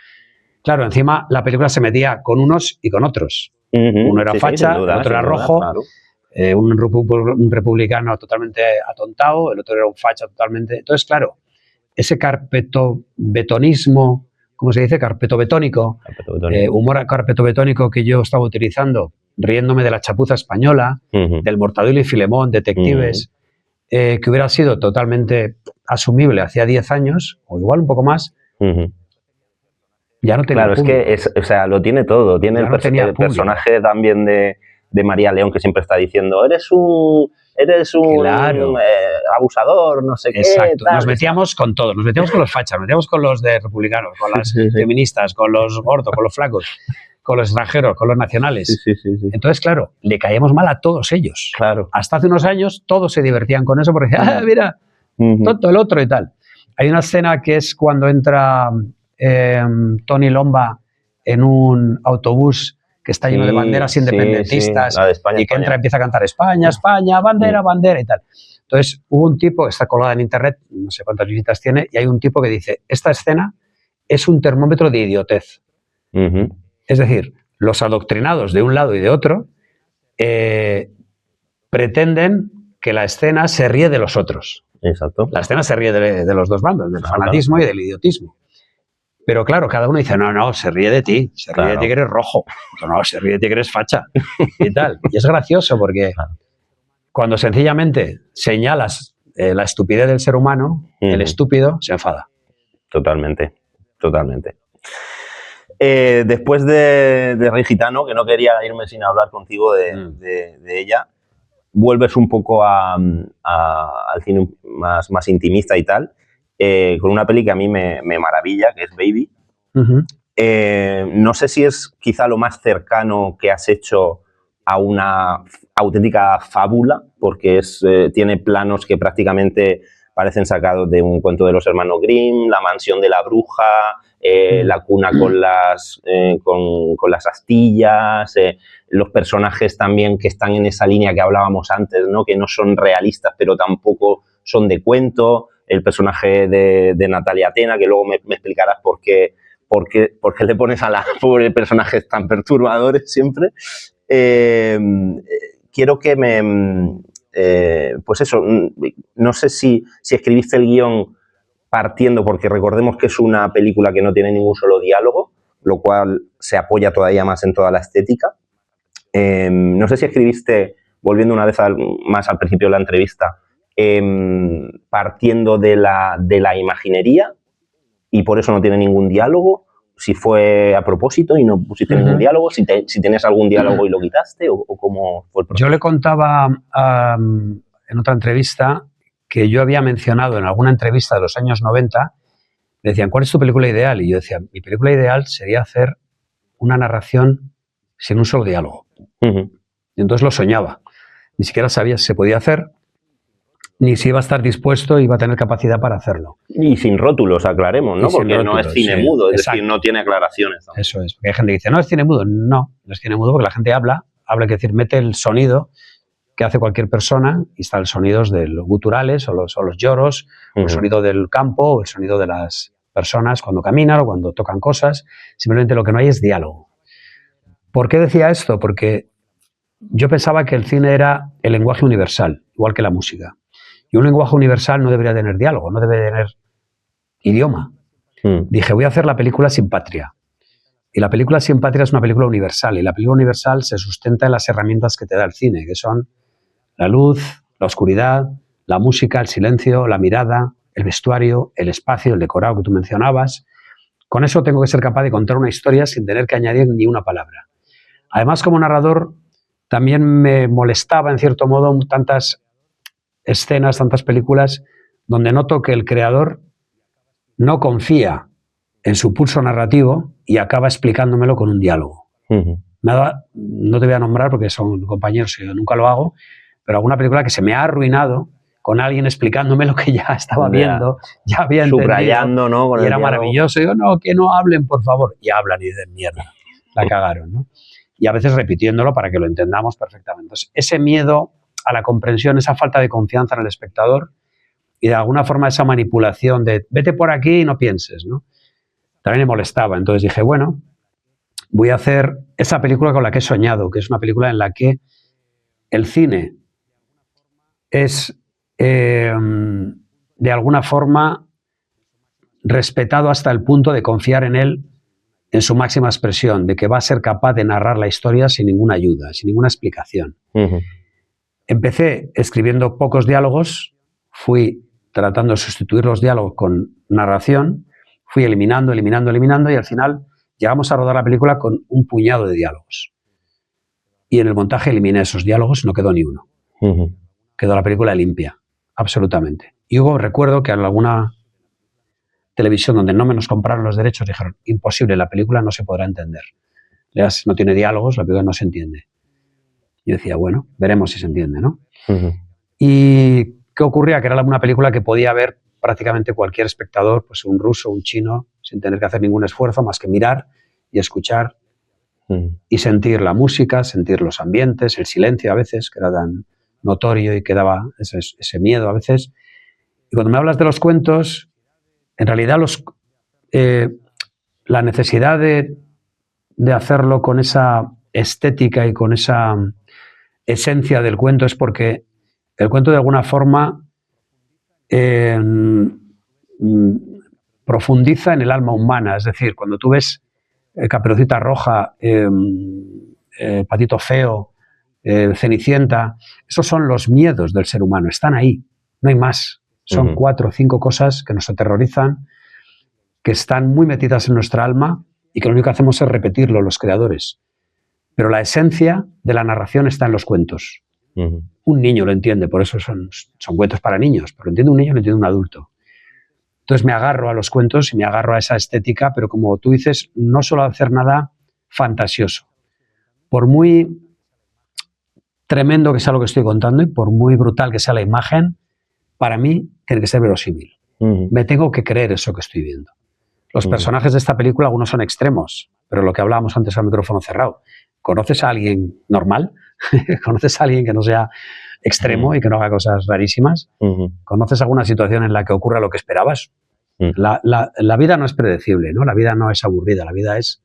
claro, encima la película se metía con unos y con otros. Uno era facha, el otro era rojo, claro. Un republicano totalmente atontado, el otro era un facha totalmente. Entonces, claro, ese carpetobetonismo, ¿cómo se dice? Carpetobetónico, humor carpetobetónico que yo estaba utilizando, riéndome de la chapuza española, del Mortadelo y Filemón, detectives, que hubiera sido totalmente asumible hacía 10 años, o igual un poco más, ya no tenía Claro, público. es que o sea, lo tiene todo. Tiene Ya no tenía el personaje también de María León, que siempre está diciendo, eres un Claro. Abusador, no sé Exacto. qué. Tal, Nos metíamos con todos, nos metíamos con los fachas, nos metíamos con los de republicanos, con las Sí. feministas, con los gordos, con los flacos, con los extranjeros, con los nacionales. Sí. Entonces, claro, le caíamos mal a todos ellos. Claro. Hasta hace unos años todos se divertían con eso porque decían, mira, tonto el otro y tal. Hay una escena que es cuando entra Tony Lomba en un autobús que está lleno de banderas independentistas, la de España, y que España. empieza a cantar España, España, bandera, bandera y tal. Entonces hubo un tipo que está colgado en internet, no sé cuántas visitas tiene, y hay un tipo que dice, esta escena es un termómetro de idiotez. Es decir, los adoctrinados de un lado y de otro pretenden que la escena se ríe de los otros. Exacto. La escena se ríe de los dos bandos, del fanatismo y del idiotismo. Pero claro, cada uno dice, no, se ríe de ti, se ríe de ti que eres rojo, no, se ríe de ti que eres facha y tal. Y es gracioso porque cuando sencillamente señalas la estupidez del ser humano, el estúpido se enfada. Totalmente. Después de Rey Gitano, que no quería irme sin hablar contigo de ella, vuelves un poco al cine más intimista y tal, con una peli que a mí me maravilla, que es Baby. No sé si es quizá lo más cercano que has hecho a una auténtica fábula, porque tiene planos que prácticamente parecen sacados de un cuento de los hermanos Grimm, la mansión de la bruja, la cuna con las astillas, los personajes también que están en esa línea que hablábamos antes, ¿no? Que no son realistas, pero tampoco son de cuento. El personaje de Natalia Atena, que luego me explicarás por qué le pones a la pobre personajes tan perturbadores siempre. Quiero que pues eso, no sé si escribiste el guión partiendo, porque recordemos que es una película que no tiene ningún solo diálogo, lo cual se apoya todavía más en toda la estética. No sé si escribiste, volviendo una vez más al principio de la entrevista, partiendo de la imaginería y por eso no tiene ningún diálogo, si fue a propósito y no pusiste ningún diálogo, si tenías algún diálogo y lo quitaste, o cómo fue el proceso. Yo le contaba en otra entrevista que yo había mencionado en alguna entrevista de los años 90, me decían, ¿cuál es tu película ideal? Y yo decía, mi película ideal sería hacer una narración sin un solo diálogo. Y entonces lo soñaba. Ni siquiera sabía si se podía hacer, ni si iba a estar dispuesto y iba a tener capacidad para hacerlo. Y sin rótulos, aclaremos, ¿no? Porque no es cine mudo, es decir, no tiene aclaraciones. ¿No? Eso es. Porque hay gente que dice, no, es cine mudo. No es cine mudo porque la gente habla, es decir, mete el sonido que hace cualquier persona, y están los sonidos de los guturales o los lloros, o el sonido del campo, o el sonido de las personas cuando caminan o cuando tocan cosas. Simplemente lo que no hay es diálogo. ¿Por qué decía esto? Porque yo pensaba que el cine era el lenguaje universal, igual que la música. Y un lenguaje universal no debería tener diálogo, no debe tener idioma. Dije, voy a hacer la película Sin Patria. Y la película Sin Patria es una película universal, y la película universal se sustenta en las herramientas que te da el cine, que son la luz, la oscuridad, la música, el silencio, la mirada, el vestuario, el espacio, el decorado que tú mencionabas. Con eso tengo que ser capaz de contar una historia sin tener que añadir ni una palabra. Además, como narrador, también me molestaba, en cierto modo, tantas escenas, tantas películas, donde noto que el creador no confía en su pulso narrativo y acaba explicándomelo con un diálogo. Nada, no te voy a nombrar porque son compañeros y yo nunca lo hago, pero alguna película que se me ha arruinado con alguien explicándome lo que ya estaba viendo, ya había entendido, subrayando, ¿no? Con y era maravilloso. Y digo, no, que no hablen, por favor. Y hablan y dicen, mierda, la cagaron, ¿no? Y a veces repitiéndolo para que lo entendamos perfectamente. Entonces, ese miedo a la comprensión, esa falta de confianza en el espectador y de alguna forma esa manipulación de vete por aquí y no pienses, ¿no? También me molestaba. Entonces dije, bueno, voy a hacer esa película con la que he soñado, que es una película en la que el cine es, de alguna forma, respetado hasta el punto de confiar en él en su máxima expresión, de que va a ser capaz de narrar la historia sin ninguna ayuda, sin ninguna explicación. Empecé escribiendo pocos diálogos, fui tratando de sustituir los diálogos con narración, fui eliminando y al final llegamos a rodar la película con un puñado de diálogos. Y en el montaje eliminé esos diálogos, no quedó ni uno. Quedó la película limpia, absolutamente. Y recuerdo que en alguna televisión donde no me nos compraron los derechos dijeron, imposible, la película no se podrá entender. No tiene diálogos, la película no se entiende. Yo decía, bueno, veremos si se entiende, ¿no? ¿Y qué ocurría? Que era una película que podía ver prácticamente cualquier espectador, pues un ruso, un chino, sin tener que hacer ningún esfuerzo más que mirar y escuchar y sentir la música, sentir los ambientes, el silencio a veces, que era tan notorio y que daba ese miedo a veces. Y cuando me hablas de los cuentos, en realidad la necesidad de hacerlo con esa estética y con esa esencia del cuento es porque el cuento de alguna forma profundiza en el alma humana. Es decir, cuando tú ves Caperucita Roja, Patito Feo, Cenicienta, esos son los miedos del ser humano, están ahí, no hay más. Son 4 o 5 cosas que nos aterrorizan, que están muy metidas en nuestra alma y que lo único que hacemos es repetirlo los creadores. Pero la esencia de la narración está en los cuentos. Un niño lo entiende, por eso son cuentos para niños, pero lo entiende un niño, lo entiende un adulto. Entonces me agarro a los cuentos y me agarro a esa estética, pero como tú dices, no suelo hacer nada fantasioso. Por muy tremendo que sea lo que estoy contando y por muy brutal que sea la imagen, para mí tiene que ser verosímil. Me tengo que creer eso que estoy viendo. Los personajes de esta película, algunos son extremos, pero lo que hablábamos antes al micrófono cerrado. ¿Conoces a alguien normal? ¿Conoces a alguien que no sea extremo y que no haga cosas rarísimas? ¿Conoces alguna situación en la que ocurra lo que esperabas? La vida no es predecible, ¿no? La vida no es aburrida, la vida es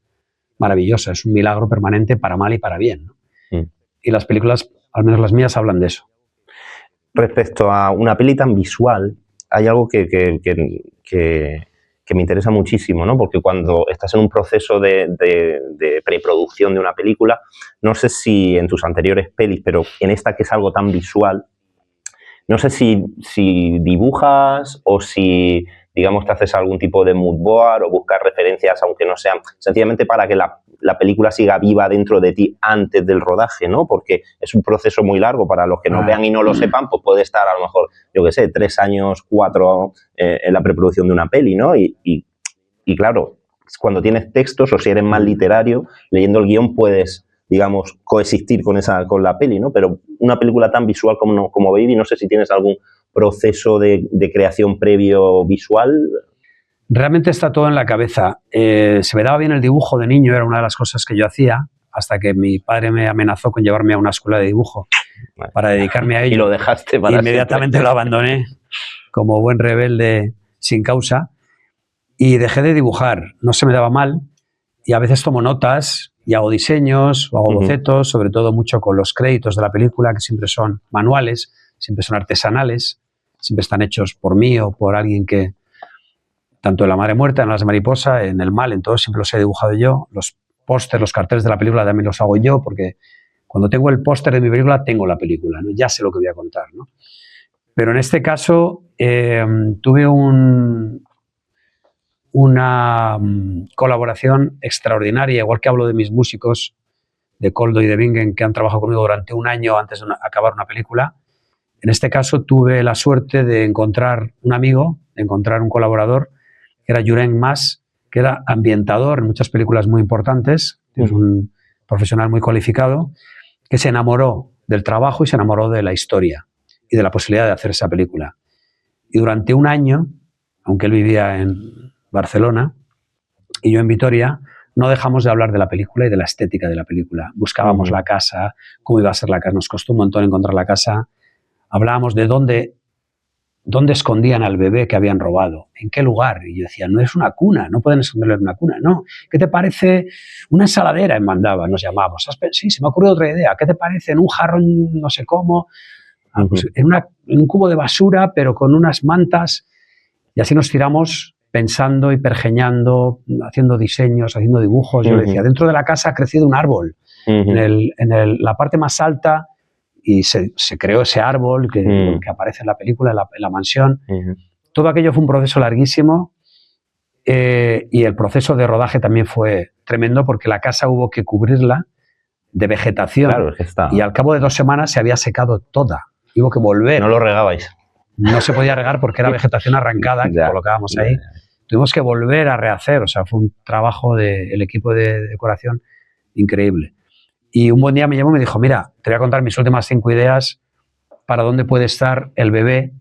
maravillosa, es un milagro permanente para mal y para bien, ¿no? Y las películas, al menos las mías, hablan de eso. Respecto a una peli tan visual, hay algo que me interesa muchísimo, ¿no? Porque cuando estás en un proceso de preproducción de una película, no sé si en tus anteriores pelis, pero en esta que es algo tan visual, no sé si dibujas o si, digamos, te haces algún tipo de mood board o buscas referencias, aunque no sean, sencillamente para que la película siga viva dentro de ti antes del rodaje, ¿no? Porque es un proceso muy largo. Para los que no vean y no lo sepan, pues puede estar a lo mejor, yo qué sé, 3 años, 4 en la preproducción de una peli, ¿no? Y claro, cuando tienes textos o si eres más literario, leyendo el guión puedes, digamos, coexistir con la peli, ¿no? Pero una película tan visual como Baby, no sé si tienes algún proceso de creación previo visual. Realmente está todo en la cabeza. Se me daba bien el dibujo de niño, era una de las cosas que yo hacía, hasta que mi padre me amenazó con llevarme a una escuela de dibujo para dedicarme a ello. Y lo dejaste para inmediatamente siempre. Lo abandoné como buen rebelde sin causa y dejé de dibujar. No se me daba mal y a veces tomo notas y hago diseños o hago bocetos, sobre todo mucho con los créditos de la película, que siempre son manuales, siempre son artesanales, siempre están hechos por mí o por alguien que, tanto en La Madre Muerta, en Las de Mariposa, en El Mal, en todo, siempre los he dibujado yo. Los pósters, los carteles de la película también los hago yo, porque cuando tengo el póster de mi película, tengo la película, ¿no? Ya sé lo que voy a contar, ¿no? Pero en este caso tuve una colaboración extraordinaria, igual que hablo de mis músicos, de Koldo y de Bingen, que han trabajado conmigo durante un año antes de acabar una película. En este caso tuve la suerte de encontrar un amigo, de encontrar un colaborador, que era Juren Mas, que era ambientador en muchas películas muy importantes, es un profesional muy cualificado, que se enamoró del trabajo y se enamoró de la historia y de la posibilidad de hacer esa película. Y durante un año, aunque él vivía en Barcelona y yo en Vitoria, no dejamos de hablar de la película y de la estética de la película. Buscábamos la casa, cómo iba a ser la casa, nos costó un montón encontrar la casa. Hablábamos de dónde escondían al bebé que habían robado, en qué lugar. Y yo decía, no es una cuna, no pueden esconderlo en una cuna, no. ¿Qué te parece una ensaladera en Mandava? Nos llamábamos. Sí, se me ha ocurrido otra idea. ¿Qué te parece en un jarrón no sé cómo? Pues en un cubo de basura, pero con unas mantas. Y así nos tiramos pensando y pergeñando, haciendo diseños, haciendo dibujos. Yo le decía, dentro de la casa ha crecido un árbol. En la parte más alta, y se creó ese árbol que aparece en la película, en la mansión. Todo aquello fue un proceso larguísimo, y el proceso de rodaje también fue tremendo, porque la casa hubo que cubrirla de vegetación. Claro, es que está... Y al cabo de 2 semanas se había secado toda. Hubo que volver. No lo regabais. No se podía regar porque era vegetación arrancada que colocábamos ahí. Tuvimos que volver a rehacer. O sea, fue un trabajo del equipo de decoración increíble. Y un buen día me llamó y me dijo, mira, te voy a contar mis últimas 5 ideas para dónde puede estar el bebé.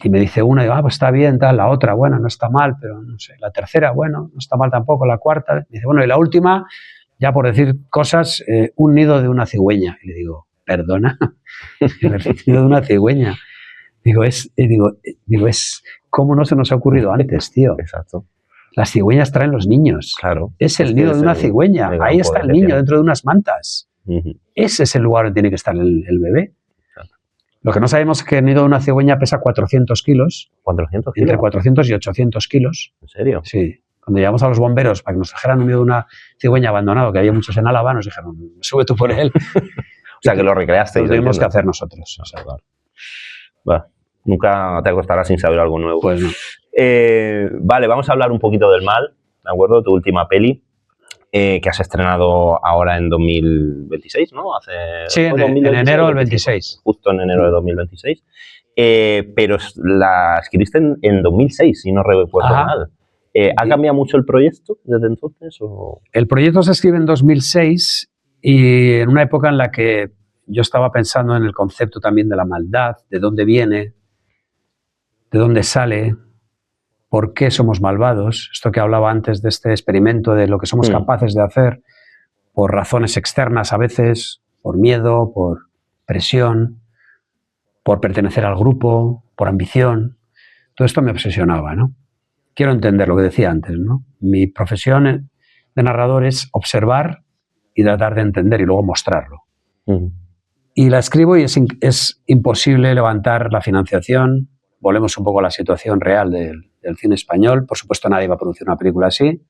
Y me dice una, y digo, pues está bien, tal. La otra, bueno, no está mal, pero no sé. La tercera, bueno, no está mal tampoco. La cuarta, me dice, bueno, y la última, ya por decir cosas, un nido de una cigüeña. Y le digo, ¿perdona? El nido de una cigüeña. Digo, ¿cómo no se nos ha ocurrido antes, tío? Exacto. Las cigüeñas traen los niños. Claro. Es el nido de una cigüeña. Ahí está el niño dentro de unas mantas. Ese es el lugar donde tiene que estar el bebé. Claro. Lo que no sabemos es que el nido de una cigüeña pesa 400 kilos. ¿400 kilos? Entre 400 y 800 kilos. ¿En serio? Sí. Cuando llegamos a los bomberos para que nos trajeran un nido de una cigüeña abandonado, que había muchos en Álava, nos dijeron, sube tú por él. O sea, que lo recreaste. Lo tuvimos que hacer nosotros. O sea, claro. Va. Nunca te acostarás sin saber algo nuevo. Pues no. Vale, vamos a hablar un poquito del Mal, ¿de acuerdo? Tu última peli, que has estrenado ahora en 2026, ¿no? Sí, en enero del 26. Justo en enero de 2026. Pero la escribiste en 2006, si no recuerdo mal. ¿Ha cambiado mucho el proyecto desde entonces? ¿O? El proyecto se escribe en 2006 y en una época en la que yo estaba pensando en el concepto también de la maldad, de dónde viene, de dónde sale, por qué somos malvados. Esto que hablaba antes de este experimento de lo que somos capaces de hacer por razones externas a veces, por miedo, por presión, por pertenecer al grupo, por ambición. Todo esto me obsesionaba, ¿no? Quiero entender lo que decía antes, ¿no? Mi profesión de narrador es observar y tratar de entender y luego mostrarlo. Y la escribo y es imposible levantar la financiación. Volvemos un poco a la situación real del cine español. Por supuesto, nadie va a producir una película así.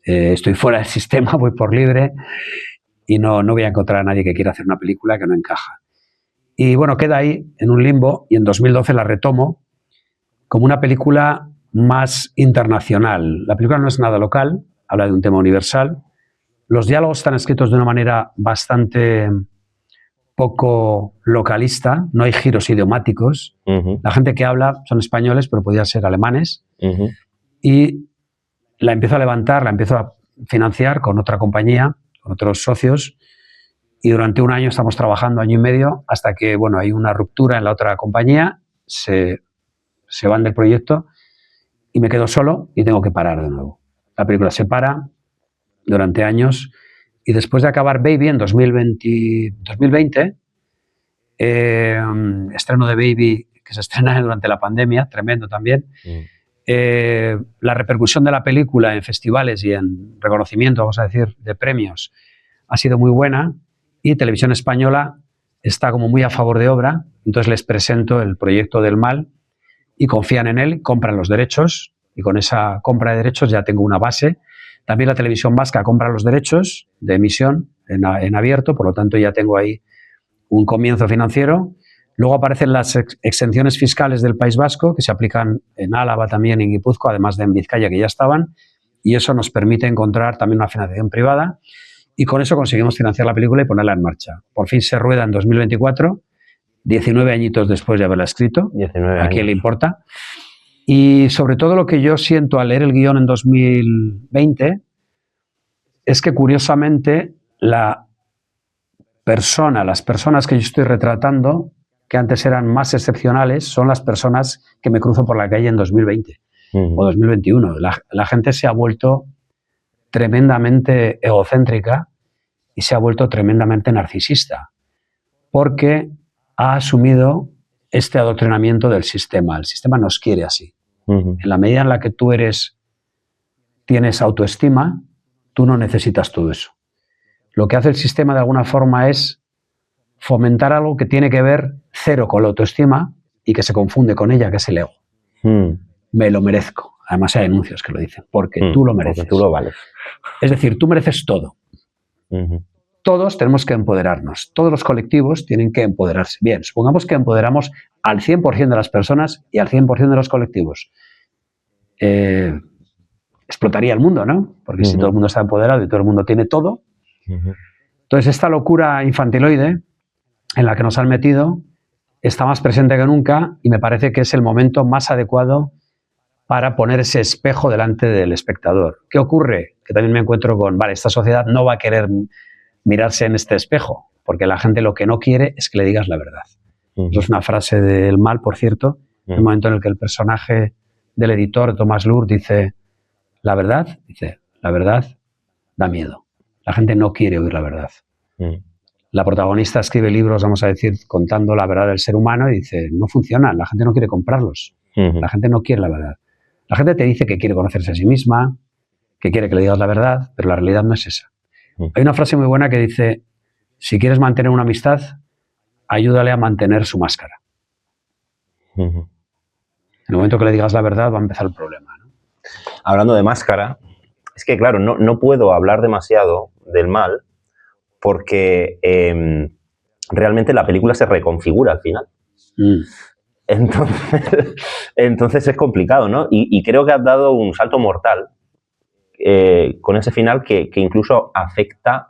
Estoy fuera del sistema, voy por libre y no voy a encontrar a nadie que quiera hacer una película que no encaja. Y bueno, queda ahí en un limbo y en 2012 la retomo como una película más internacional. La película no es nada local, habla de un tema universal. Los diálogos están escritos de una manera bastante poco localista, no hay giros idiomáticos. La gente que habla son españoles, pero podían ser alemanes. Y la empiezo a levantar, la empiezo a financiar con otra compañía, con otros socios, y durante 1 año estamos trabajando, 1 año y medio, hasta que bueno, hay una ruptura en la otra compañía, se van del proyecto y me quedo solo y tengo que parar de nuevo. La película se para durante años y después de acabar Baby en 2020, estreno de Baby que se estrena durante la pandemia, tremendo también, la repercusión de la película en festivales y en reconocimiento, vamos a decir, de premios ha sido muy buena y Televisión Española está como muy a favor de obra, entonces les presento el proyecto del Mal y confían en él, compran los derechos y con esa compra de derechos ya tengo una base. También la Televisión Vasca compra los derechos de emisión en abierto, por lo tanto ya tengo ahí un comienzo financiero. Luego aparecen las exenciones fiscales del País Vasco, que se aplican en Álava también, en Guipúzcoa, además de en Vizcaya, que ya estaban, y eso nos permite encontrar también una financiación privada, y con eso conseguimos financiar la película y ponerla en marcha. Por fin se rueda en 2024, 19 añitos después de haberla escrito, 19 años. ¿A quién le importa? Y sobre todo lo que yo siento al leer el guión en 2020 es que curiosamente las personas que yo estoy retratando, que antes eran más excepcionales, son las personas que me cruzo por la calle en 2020 o 2021. La gente se ha vuelto tremendamente egocéntrica y se ha vuelto tremendamente narcisista porque ha asumido este adoctrinamiento del sistema. El sistema nos quiere así. En la medida en la que tú tienes autoestima, tú no necesitas todo eso. Lo que hace el sistema de alguna forma es fomentar algo que tiene que ver cero con la autoestima y que se confunde con ella, que es el ego. Me lo merezco. Además hay anuncios que lo dicen, porque tú lo mereces. Porque tú lo vales. Es decir, tú mereces todo. Todos tenemos que empoderarnos. Todos los colectivos tienen que empoderarse. Bien, supongamos que empoderamos al 100% de las personas y al 100% de los colectivos. Explotaría el mundo, ¿no? Porque si todo el mundo está empoderado y todo el mundo tiene todo, entonces esta locura infantiloide en la que nos han metido está más presente que nunca y me parece que es el momento más adecuado para poner ese espejo delante del espectador. ¿Qué ocurre? Que también me encuentro con, vale, esta sociedad no va a querer mirarse en este espejo, porque la gente lo que no quiere es que le digas la verdad. Eso es una frase del Mal, por cierto, en el momento en el que el personaje del editor, Thomas Lur, dice, la verdad da miedo. La gente no quiere oír la verdad. La protagonista escribe libros, vamos a decir, contando la verdad del ser humano y dice, no funciona, la gente no quiere comprarlos. La gente no quiere la verdad. La gente te dice que quiere conocerse a sí misma, que quiere que le digas la verdad, pero la realidad no es esa. Hay una frase muy buena que dice, si quieres mantener una amistad, ayúdale a mantener su máscara. En el momento que le digas la verdad va a empezar el problema, ¿no? Hablando de máscara, es que claro, no puedo hablar demasiado del Mal porque realmente la película se reconfigura al final. Entonces es complicado, ¿no? Y creo que has dado un salto mortal con ese final que incluso afecta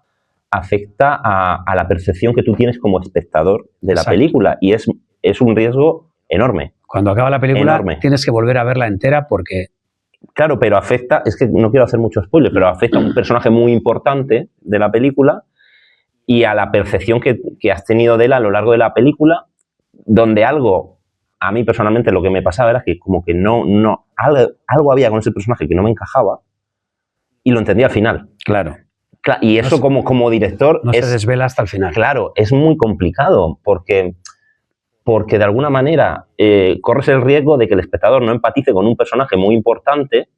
a la percepción que tú tienes como espectador de la película. Y es un riesgo enorme. Cuando acaba la película tienes que volver a verla entera porque... Claro, pero afecta, es que no quiero hacer mucho spoiler, pero afecta a un personaje muy importante de la película y a la percepción que has tenido de él a lo largo de la película, donde algo, a mí personalmente lo que me pasaba era que como que algo había con ese personaje que no me encajaba y lo entendí al final. Claro. Y eso como director... No se desvela hasta el final. Claro, es muy complicado porque de alguna manera corres el riesgo de que el espectador no empatice con un personaje muy importante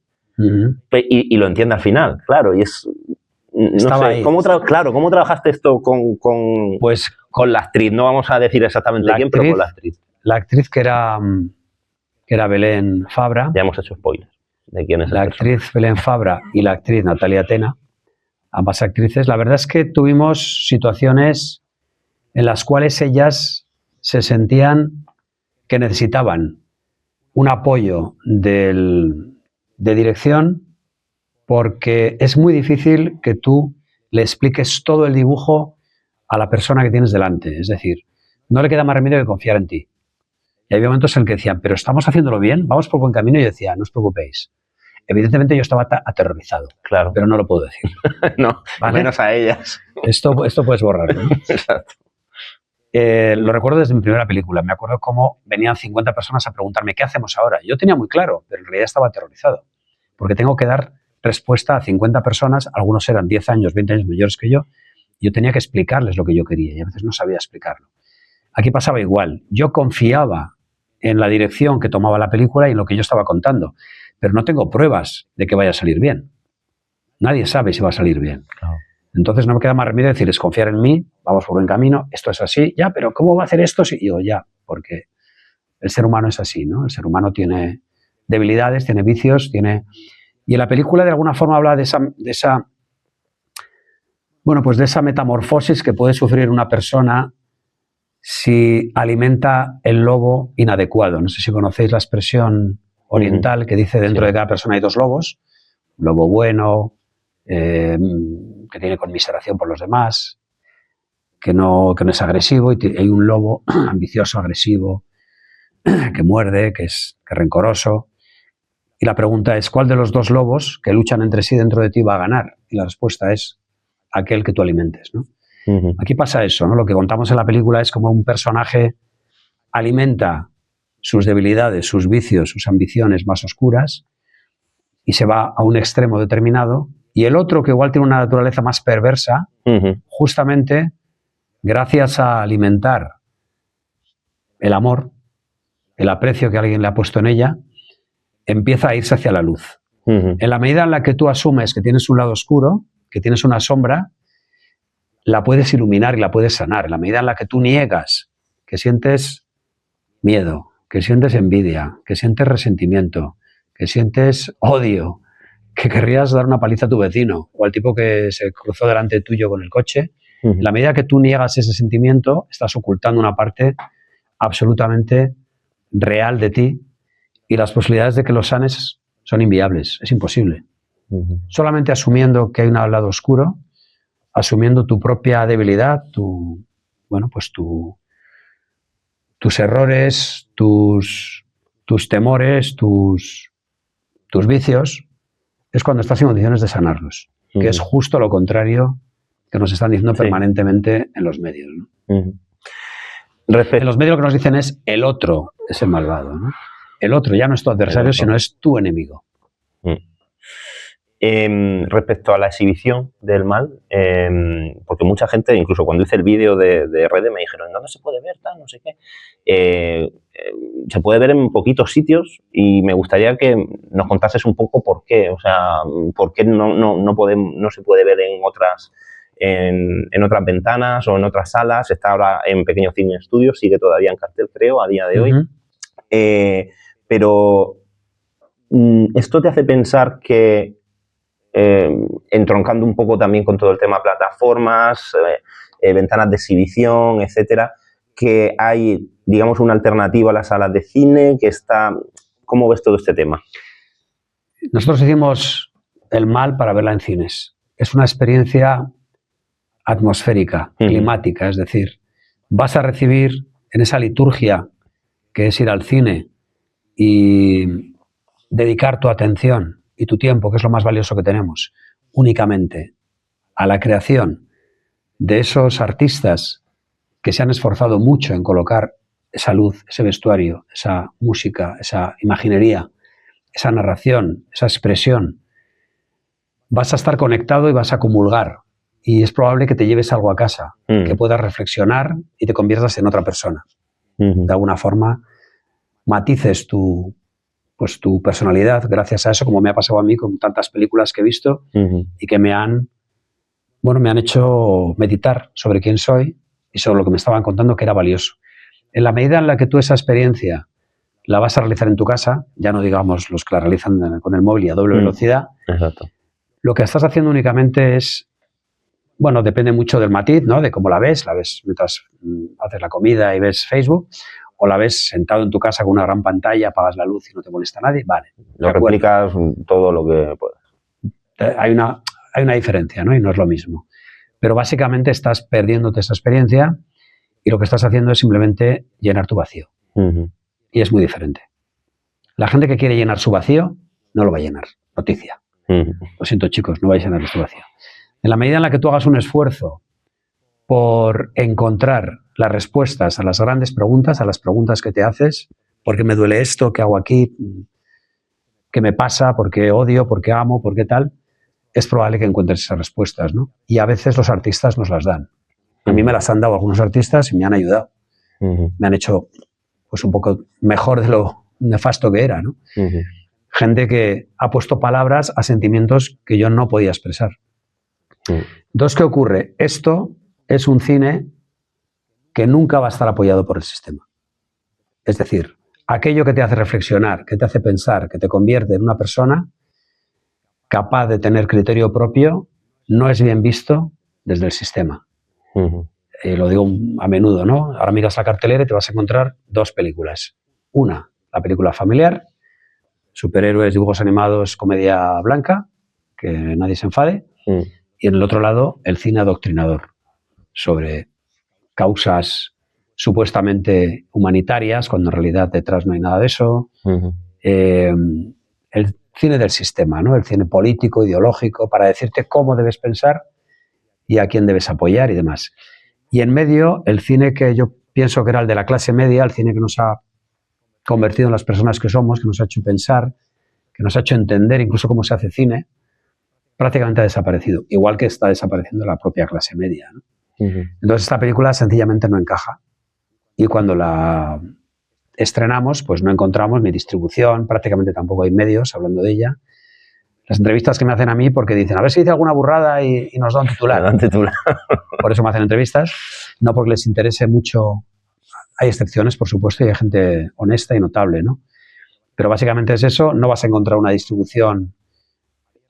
y lo entienda al final, claro, y es... No sé, ¿cómo trabajaste esto con la actriz? No vamos a decir exactamente quién, pero con la actriz. La actriz que era Belén Fabra. Ya hemos hecho spoilers de quién es la actriz Belén Fabra y la actriz Natalia Tena, ambas actrices. La verdad es que tuvimos situaciones en las cuales ellas se sentían que necesitaban un apoyo de dirección, porque es muy difícil que tú le expliques todo el dibujo a la persona que tienes delante. Es decir, no le queda más remedio que confiar en ti. Y había momentos en los que decían, pero estamos haciéndolo bien, vamos por buen camino, y yo decía, no os preocupéis. Evidentemente yo estaba aterrorizado, claro, pero no lo puedo decir. No, ¿vale? Menos a ellas. Esto puedes borrarlo, ¿no? Exacto. Lo recuerdo desde mi primera película. Me acuerdo cómo venían 50 personas a preguntarme, ¿qué hacemos ahora? Yo tenía muy claro, pero en realidad estaba aterrorizado, porque tengo que dar respuesta a 50 personas, algunos eran 10 años, 20 años mayores que yo tenía que explicarles lo que yo quería y a veces no sabía explicarlo. Aquí pasaba igual, yo confiaba en la dirección que tomaba la película y en lo que yo estaba contando, pero no tengo pruebas de que vaya a salir bien. Nadie sabe si va a salir bien. Claro. Entonces no me queda más remedio decirles, confiar en mí, vamos por buen camino, esto es así, ya, pero ¿cómo va a hacer esto? Y digo, ya, porque el ser humano es así, ¿no? El ser humano tiene debilidades, tiene vicios, tiene... Y en la película de alguna forma habla de esa metamorfosis que puede sufrir una persona si alimenta el lobo inadecuado. No sé si conocéis la expresión oriental que dice dentro de cada persona hay dos lobos, un lobo bueno, que tiene conmiseración por los demás, que no es agresivo, y hay un lobo ambicioso, agresivo, que muerde, que es rencoroso. Y la pregunta es, ¿cuál de los dos lobos que luchan entre sí dentro de ti va a ganar? Y la respuesta es aquel que tú alimentes, ¿no? Aquí pasa eso, ¿no? Lo que contamos en la película es como un personaje alimenta sus debilidades, sus vicios, sus ambiciones más oscuras y se va a un extremo determinado, y el otro, que igual tiene una naturaleza más perversa, justamente gracias a alimentar el amor, el aprecio que alguien le ha puesto en ella, empieza a irse hacia la luz. En la medida en la que tú asumes que tienes un lado oscuro, que tienes una sombra, la puedes iluminar y la puedes sanar. En la medida en la que tú niegas, que sientes miedo, que sientes envidia, que sientes resentimiento, que sientes odio, que querrías dar una paliza a tu vecino o al tipo que se cruzó delante tuyo con el coche, en la medida que tú niegas ese sentimiento, estás ocultando una parte absolutamente real de ti y las posibilidades de que lo sanes son inviables, es imposible. Solamente asumiendo que hay un lado oscuro, asumiendo tu propia debilidad, tus errores, tus temores, tus vicios, es cuando estás en condiciones de sanarlos, que es justo lo contrario que nos están diciendo permanentemente en los medios, ¿no? En los medios lo que nos dicen es el otro es el malvado, ¿no? El otro ya no es tu adversario, sino es tu enemigo. Respecto a la exhibición del mal, porque mucha gente, incluso cuando hice el vídeo de redes, me dijeron, ¿dónde se puede ver? Tal, no sé qué. Se puede ver en poquitos sitios y me gustaría que nos contases un poco por qué. O sea, por qué no se puede ver en otras ventanas o en otras salas. Está ahora en Pequeño Cine Estudios, sigue todavía en cartel, creo, a día de hoy. Pero esto te hace pensar que, entroncando un poco también con todo el tema plataformas, ventanas de exhibición, etcétera, que hay, digamos, una alternativa a las salas de cine, que está... ¿Cómo ves todo este tema? Nosotros hicimos el mal para verla en cines. Es una experiencia atmosférica, climática, es decir, vas a recibir en esa liturgia que es ir al cine y dedicar tu atención y tu tiempo, que es lo más valioso que tenemos, únicamente a la creación de esos artistas que se han esforzado mucho en colocar esa luz, ese vestuario, esa música, esa imaginería, esa narración, esa expresión. Vas a estar conectado y vas a comulgar. Y es probable que te lleves algo a casa, que puedas reflexionar y te conviertas en otra persona. De alguna forma, matices tu personalidad gracias a eso, como me ha pasado a mí con tantas películas que he visto y que me han hecho meditar sobre quién soy y sobre lo que me estaban contando, que era valioso. En la medida en la que tú esa experiencia la vas a realizar en tu casa, ya no digamos los que la realizan con el móvil y a doble velocidad, exacto, lo que estás haciendo únicamente es, bueno, depende mucho del matiz, ¿no? De cómo la ves mientras haces la comida y ves Facebook, o la ves sentado en tu casa con una gran pantalla, apagas la luz y no te molesta a nadie, vale. Lo replicas todo lo que puedes. Hay una diferencia, ¿no? Y no es lo mismo. Pero básicamente estás perdiéndote esa experiencia y lo que estás haciendo es simplemente llenar tu vacío. Y es muy diferente. La gente que quiere llenar su vacío no lo va a llenar. Noticia. Lo siento, chicos, no vais a llenar su vacío. En la medida en la que tú hagas un esfuerzo por encontrar las respuestas a las grandes preguntas, a las preguntas que te haces, ¿por qué me duele esto? ¿Qué hago aquí? ¿Qué me pasa? ¿Por qué odio? ¿Por qué amo? ¿Por qué tal? Es probable que encuentres esas respuestas, ¿no? Y a veces los artistas nos las dan. A mí me las han dado algunos artistas y me han ayudado. Me han hecho pues un poco mejor de lo nefasto que era, ¿no? Gente que ha puesto palabras a sentimientos que yo no podía expresar. Entonces, ¿qué ocurre? Esto es un cine que nunca va a estar apoyado por el sistema. Es decir, aquello que te hace reflexionar, que te hace pensar, que te convierte en una persona capaz de tener criterio propio, no es bien visto desde el sistema. Lo digo a menudo, ¿no? Ahora miras la cartelera y te vas a encontrar dos películas. Una, la película familiar, superhéroes, dibujos animados, comedia blanca, que nadie se enfade. Y en el otro lado, el cine adoctrinador, sobre causas supuestamente humanitarias, cuando en realidad detrás no hay nada de eso. El cine del sistema, ¿no? El cine político, ideológico, para decirte cómo debes pensar y a quién debes apoyar y demás. Y en medio, el cine que yo pienso que era el de la clase media, el cine que nos ha convertido en las personas que somos, que nos ha hecho pensar, que nos ha hecho entender incluso cómo se hace cine, prácticamente ha desaparecido, igual que está desapareciendo la propia clase media, ¿no? Entonces esta película sencillamente no encaja y cuando la estrenamos pues no encontramos ni distribución, prácticamente tampoco hay medios hablando de ella. Las entrevistas que me hacen a mí porque dicen a ver si dice alguna burrada y nos da un titular. Por eso me hacen entrevistas, no porque les interese mucho. Hay excepciones, por supuesto, y hay gente honesta y notable, ¿no? pero básicamente es eso. No vas a encontrar una distribución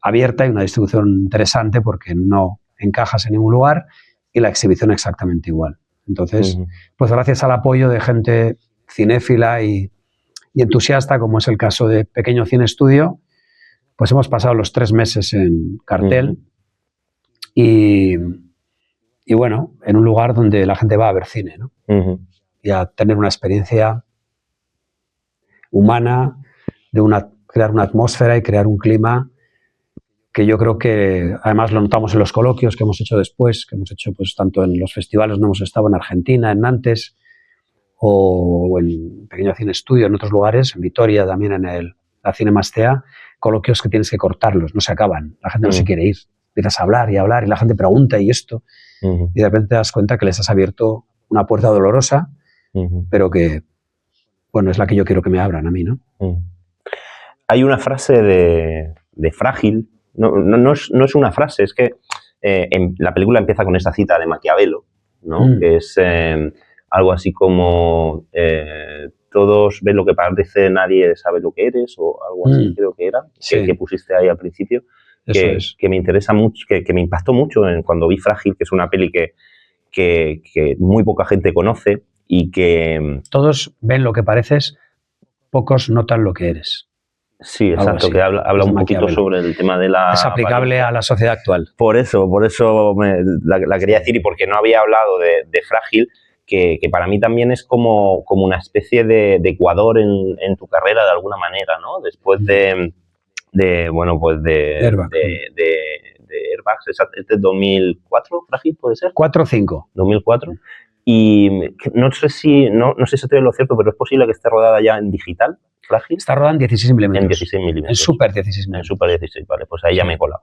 abierta y una distribución interesante porque no encajas en ningún lugar, y la exhibición exactamente igual. Entonces, pues gracias al apoyo de gente cinéfila y entusiasta, como es el caso de Pequeño Cine Estudio, pues hemos pasado los 3 meses en cartel y bueno, en un lugar donde la gente va a ver cine, ¿no? Y a tener una experiencia humana, crear una atmósfera y crear un clima que yo creo que además lo notamos en los coloquios que hemos hecho después, que hemos hecho pues tanto en los festivales, no hemos estado en Argentina, en Nantes, o en Pequeño Cine Estudio, en otros lugares, en Vitoria, también en la Cinemastea, coloquios que tienes que cortarlos, no se acaban, la gente no se quiere ir, empiezas a hablar y la gente pregunta y esto, y de repente te das cuenta que les has abierto una puerta dolorosa, pero que, bueno, es la que yo quiero que me abran a mí, ¿no? Hay una frase de Frágil, no es una frase, es que la película empieza con esta cita de Maquiavelo, ¿no? Que es algo así como todos ven lo que parece, nadie sabe lo que eres, o algo así creo que era, sí. que pusiste ahí al principio, que me interesa mucho, que me impactó mucho cuando vi Frágil, que es una peli que muy poca gente conoce y que... Todos ven lo que pareces, pocos notan lo que eres. Sí, exacto, que habla un poquito sobre el tema de la... Es aplicable a la sociedad actual. Por eso la quería decir, y porque no había hablado de Frágil, que para mí también es como una especie de Ecuador en tu carrera de alguna manera, ¿no? Después de Airbags, ¿es de 2004, Frágil, puede ser? 4 o 5. 2004. Y no sé si estoy en lo cierto, pero es posible que esté rodada ya en digital, Frágil. Está rodada en 16 milímetros. En 16 milímetros. En Super 16 milímetros. En Super 16, vale, pues ahí ya me he colado.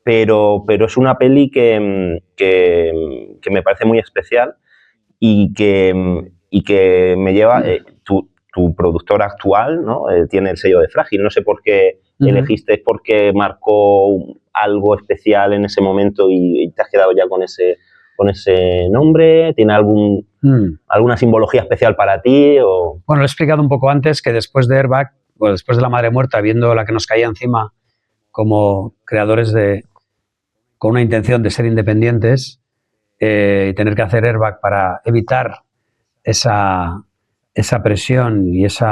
Pero es una peli que me parece muy especial y que me lleva... tu productora actual, ¿no? Tiene el sello de Frágil. No sé por qué elegiste, porque marcó algo especial en ese momento y te has quedado ya con ese nombre. ¿Tiene alguna simbología especial para ti? O... Bueno, lo he explicado un poco antes, que después de Airbag, o después de La Madre Muerta, viendo la que nos caía encima como creadores con una intención de ser independientes, y tener que hacer Airbag para evitar esa presión y ese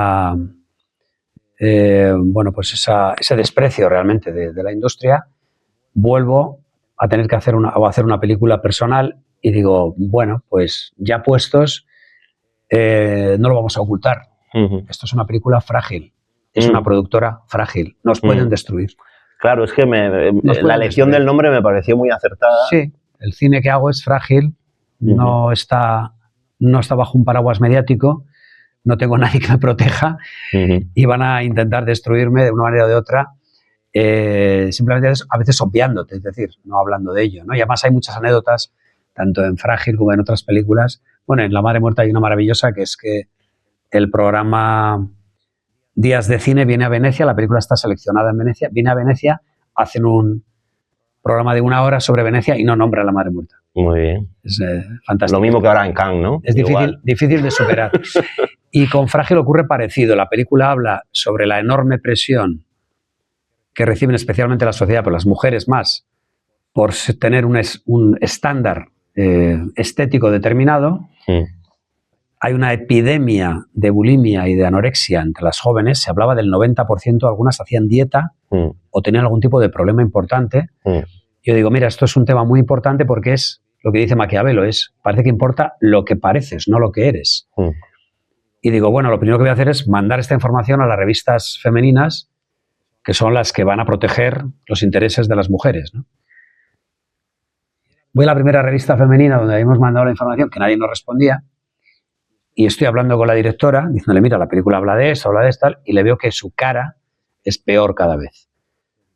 desprecio realmente de la industria, vuelvo a tener que hacer una película personal y digo, bueno, pues ya puestos, no lo vamos a ocultar. Esto es una película frágil, es una productora frágil, nos pueden destruir. Claro, es que la elección del nombre me pareció muy acertada. Sí, el cine que hago es frágil, no está bajo un paraguas mediático, no tengo nadie que me proteja y van a intentar destruirme de una manera o de otra, simplemente a veces obviándote, es decir, no hablando de ello, ¿no? Y además hay muchas anécdotas, tanto en Frágil como en otras películas. Bueno, en La Madre Muerta hay una maravillosa, que es que el programa Días de Cine viene a Venecia, la película está seleccionada en Venecia, viene a Venecia, hacen un programa de 1 hora sobre Venecia y no nombra a La Madre Muerta. Muy bien. Es fantástico. Lo mismo que ahora en Cannes, ¿no? Es difícil de superar. Y con Frágil ocurre parecido. La película habla sobre la enorme presión que reciben especialmente la sociedad, pero las mujeres más, por tener un estándar estético determinado. Hay una epidemia de bulimia y de anorexia entre las jóvenes. Se hablaba del 90%, algunas hacían dieta o tenían algún tipo de problema importante. Yo digo, mira, esto es un tema muy importante porque es lo que dice Maquiavelo, parece que importa lo que pareces, no lo que eres. Y digo, bueno, lo primero que voy a hacer es mandar esta información a las revistas femeninas, que son las que van a proteger los intereses de las mujeres, ¿no? Voy a la primera revista femenina donde habíamos mandado la información, que nadie nos respondía, y estoy hablando con la directora, diciéndole, mira, la película habla de esto, tal, y le veo que su cara es peor cada vez.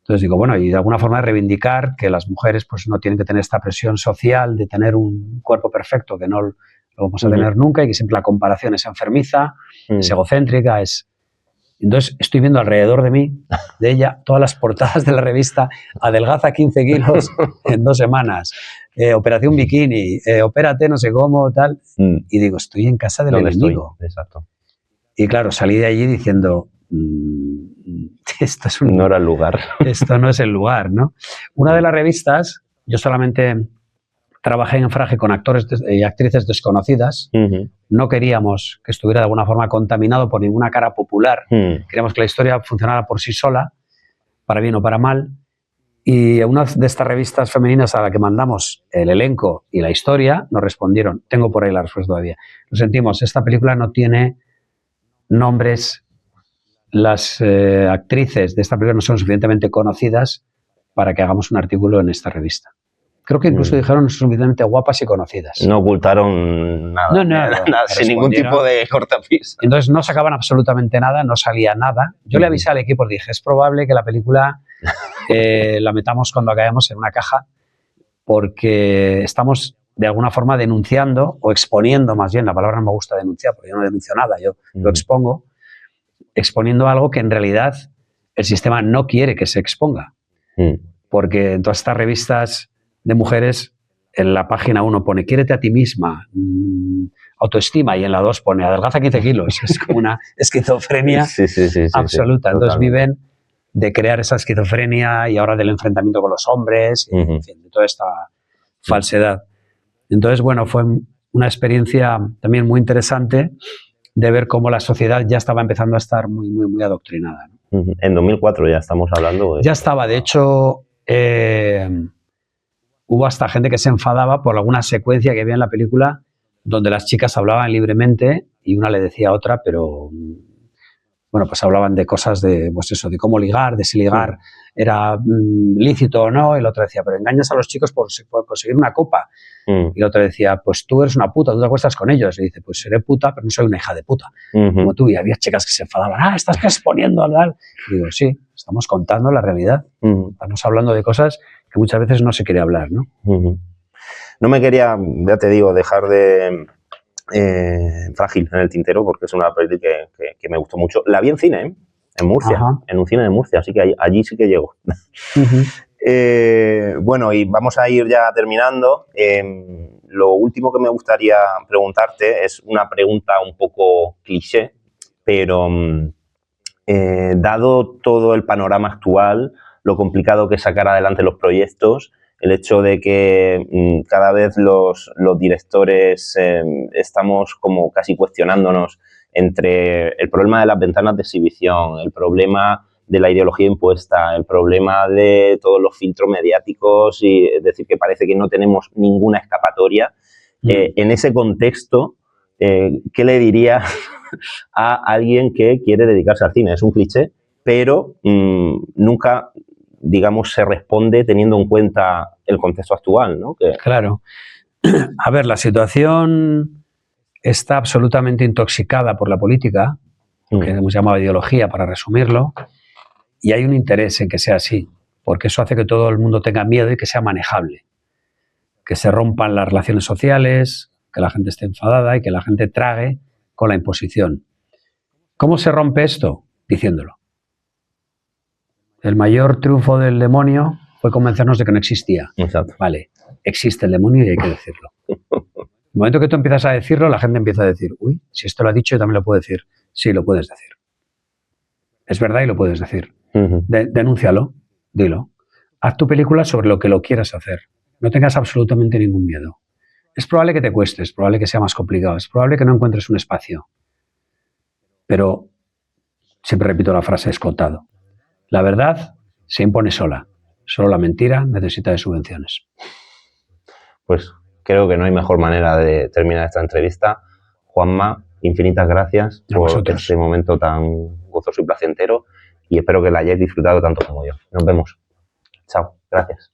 Entonces digo, bueno, y de alguna forma reivindicar que las mujeres pues no tienen que tener esta presión social de tener un cuerpo perfecto, que no lo vamos a tener nunca, y que siempre la comparación es enfermiza, es egocéntrica, Entonces estoy viendo alrededor de mí, de ella, todas las portadas de la revista, adelgaza 15 kilos en 2 semanas, operación bikini, opérate no sé cómo, tal. Y digo, estoy en casa del enemigo. Exacto. Y claro, salí de allí diciendo, esto es no era el lugar. Esto no es el lugar, ¿no? Una de las revistas, yo solamente trabajé en Frage con actores y actrices desconocidas. No queríamos que estuviera de alguna forma contaminado por ninguna cara popular. Queríamos que la historia funcionara por sí sola, para bien o para mal. Y a una de estas revistas femeninas a la que mandamos el elenco y la historia, nos respondieron, tengo por ahí la respuesta todavía, lo sentimos, esta película no tiene nombres, las actrices de esta película no son suficientemente conocidas para que hagamos un artículo en esta revista. Creo que incluso dijeron suficientemente guapas y conocidas. No ocultaron nada, nada sin ningún tipo de cortapista. Entonces no sacaban absolutamente nada, no salía nada. Yo le avisé al equipo, dije, es probable que la película la metamos cuando acabemos en una caja, porque estamos de alguna forma denunciando o exponiendo, más bien, la palabra no me gusta denunciar, porque yo no denuncio nada, yo lo expongo, exponiendo algo que en realidad el sistema no quiere que se exponga. Porque en todas estas revistas de mujeres, en la página 1 pone quiérete a ti misma, autoestima, y en la 2 pone adelgaza 15 kilos. Es como una esquizofrenia absoluta. Entonces viven de crear esa esquizofrenia y ahora del enfrentamiento con los hombres, y, en fin, de toda esta falsedad. Entonces, bueno, fue una experiencia también muy interesante de ver cómo la sociedad ya estaba empezando a estar muy, muy, muy adoctrinada, ¿no? En 2004 ya estamos hablando. Ya estaba, de hecho, hubo hasta gente que se enfadaba por alguna secuencia que había en la película donde las chicas hablaban libremente y una le decía a otra, pero bueno, pues hablaban de cosas de, pues eso, de cómo ligar, de si ligar era lícito o no, y la otra decía, pero engañas a los chicos por conseguir una copa. Y la otra decía, pues tú eres una puta, tú te acuestas con ellos. Y dice, pues seré puta, pero no soy una hija de puta, como tú. Y había chicas que se enfadaban, estás exponiendo a tal. Y digo, sí, estamos contando la realidad. Estamos hablando de cosas que muchas veces no se quiere hablar, ¿no? No me quería, ya te digo, dejar de Frágil en el tintero, porque es una peli que me gustó mucho. La vi en cine, en Murcia, en un cine de Murcia, así que allí sí que llego. Bueno, y vamos a ir ya terminando. Lo último que me gustaría preguntarte es una pregunta un poco cliché, pero dado todo el panorama actual, lo complicado que es sacar adelante los proyectos, el hecho de que cada vez los directores estamos como casi cuestionándonos entre el problema de las ventanas de exhibición, el problema de la ideología impuesta, el problema de todos los filtros mediáticos, y es decir, que parece que no tenemos ninguna escapatoria. En ese contexto, ¿qué le diría a alguien que quiere dedicarse al cine? Es un cliché, pero nunca, digamos, se responde teniendo en cuenta el contexto actual, ¿no? Claro. A ver, la situación está absolutamente intoxicada por la política, que hemos llamado ideología para resumirlo, y hay un interés en que sea así, porque eso hace que todo el mundo tenga miedo y que sea manejable, que se rompan las relaciones sociales, que la gente esté enfadada y que la gente trague con la imposición. ¿Cómo se rompe esto? Diciéndolo. El mayor triunfo del demonio fue convencernos de que no existía. Exacto. Vale, existe el demonio y hay que decirlo. El momento que tú empiezas a decirlo, la gente empieza a decir, uy, si esto lo ha dicho, yo también lo puedo decir. Sí, lo puedes decir. Es verdad y lo puedes decir. Denúncialo, dilo. Haz tu película sobre lo que lo quieras hacer. No tengas absolutamente ningún miedo. Es probable que te cueste, es probable que sea más complicado, es probable que no encuentres un espacio. Pero, siempre repito la frase, escotado. La verdad se impone sola. Solo la mentira necesita de subvenciones. Pues creo que no hay mejor manera de terminar esta entrevista. Juanma, infinitas gracias por este momento tan gozoso y placentero, y espero que la hayáis disfrutado tanto como yo. Nos vemos. Chao. Gracias.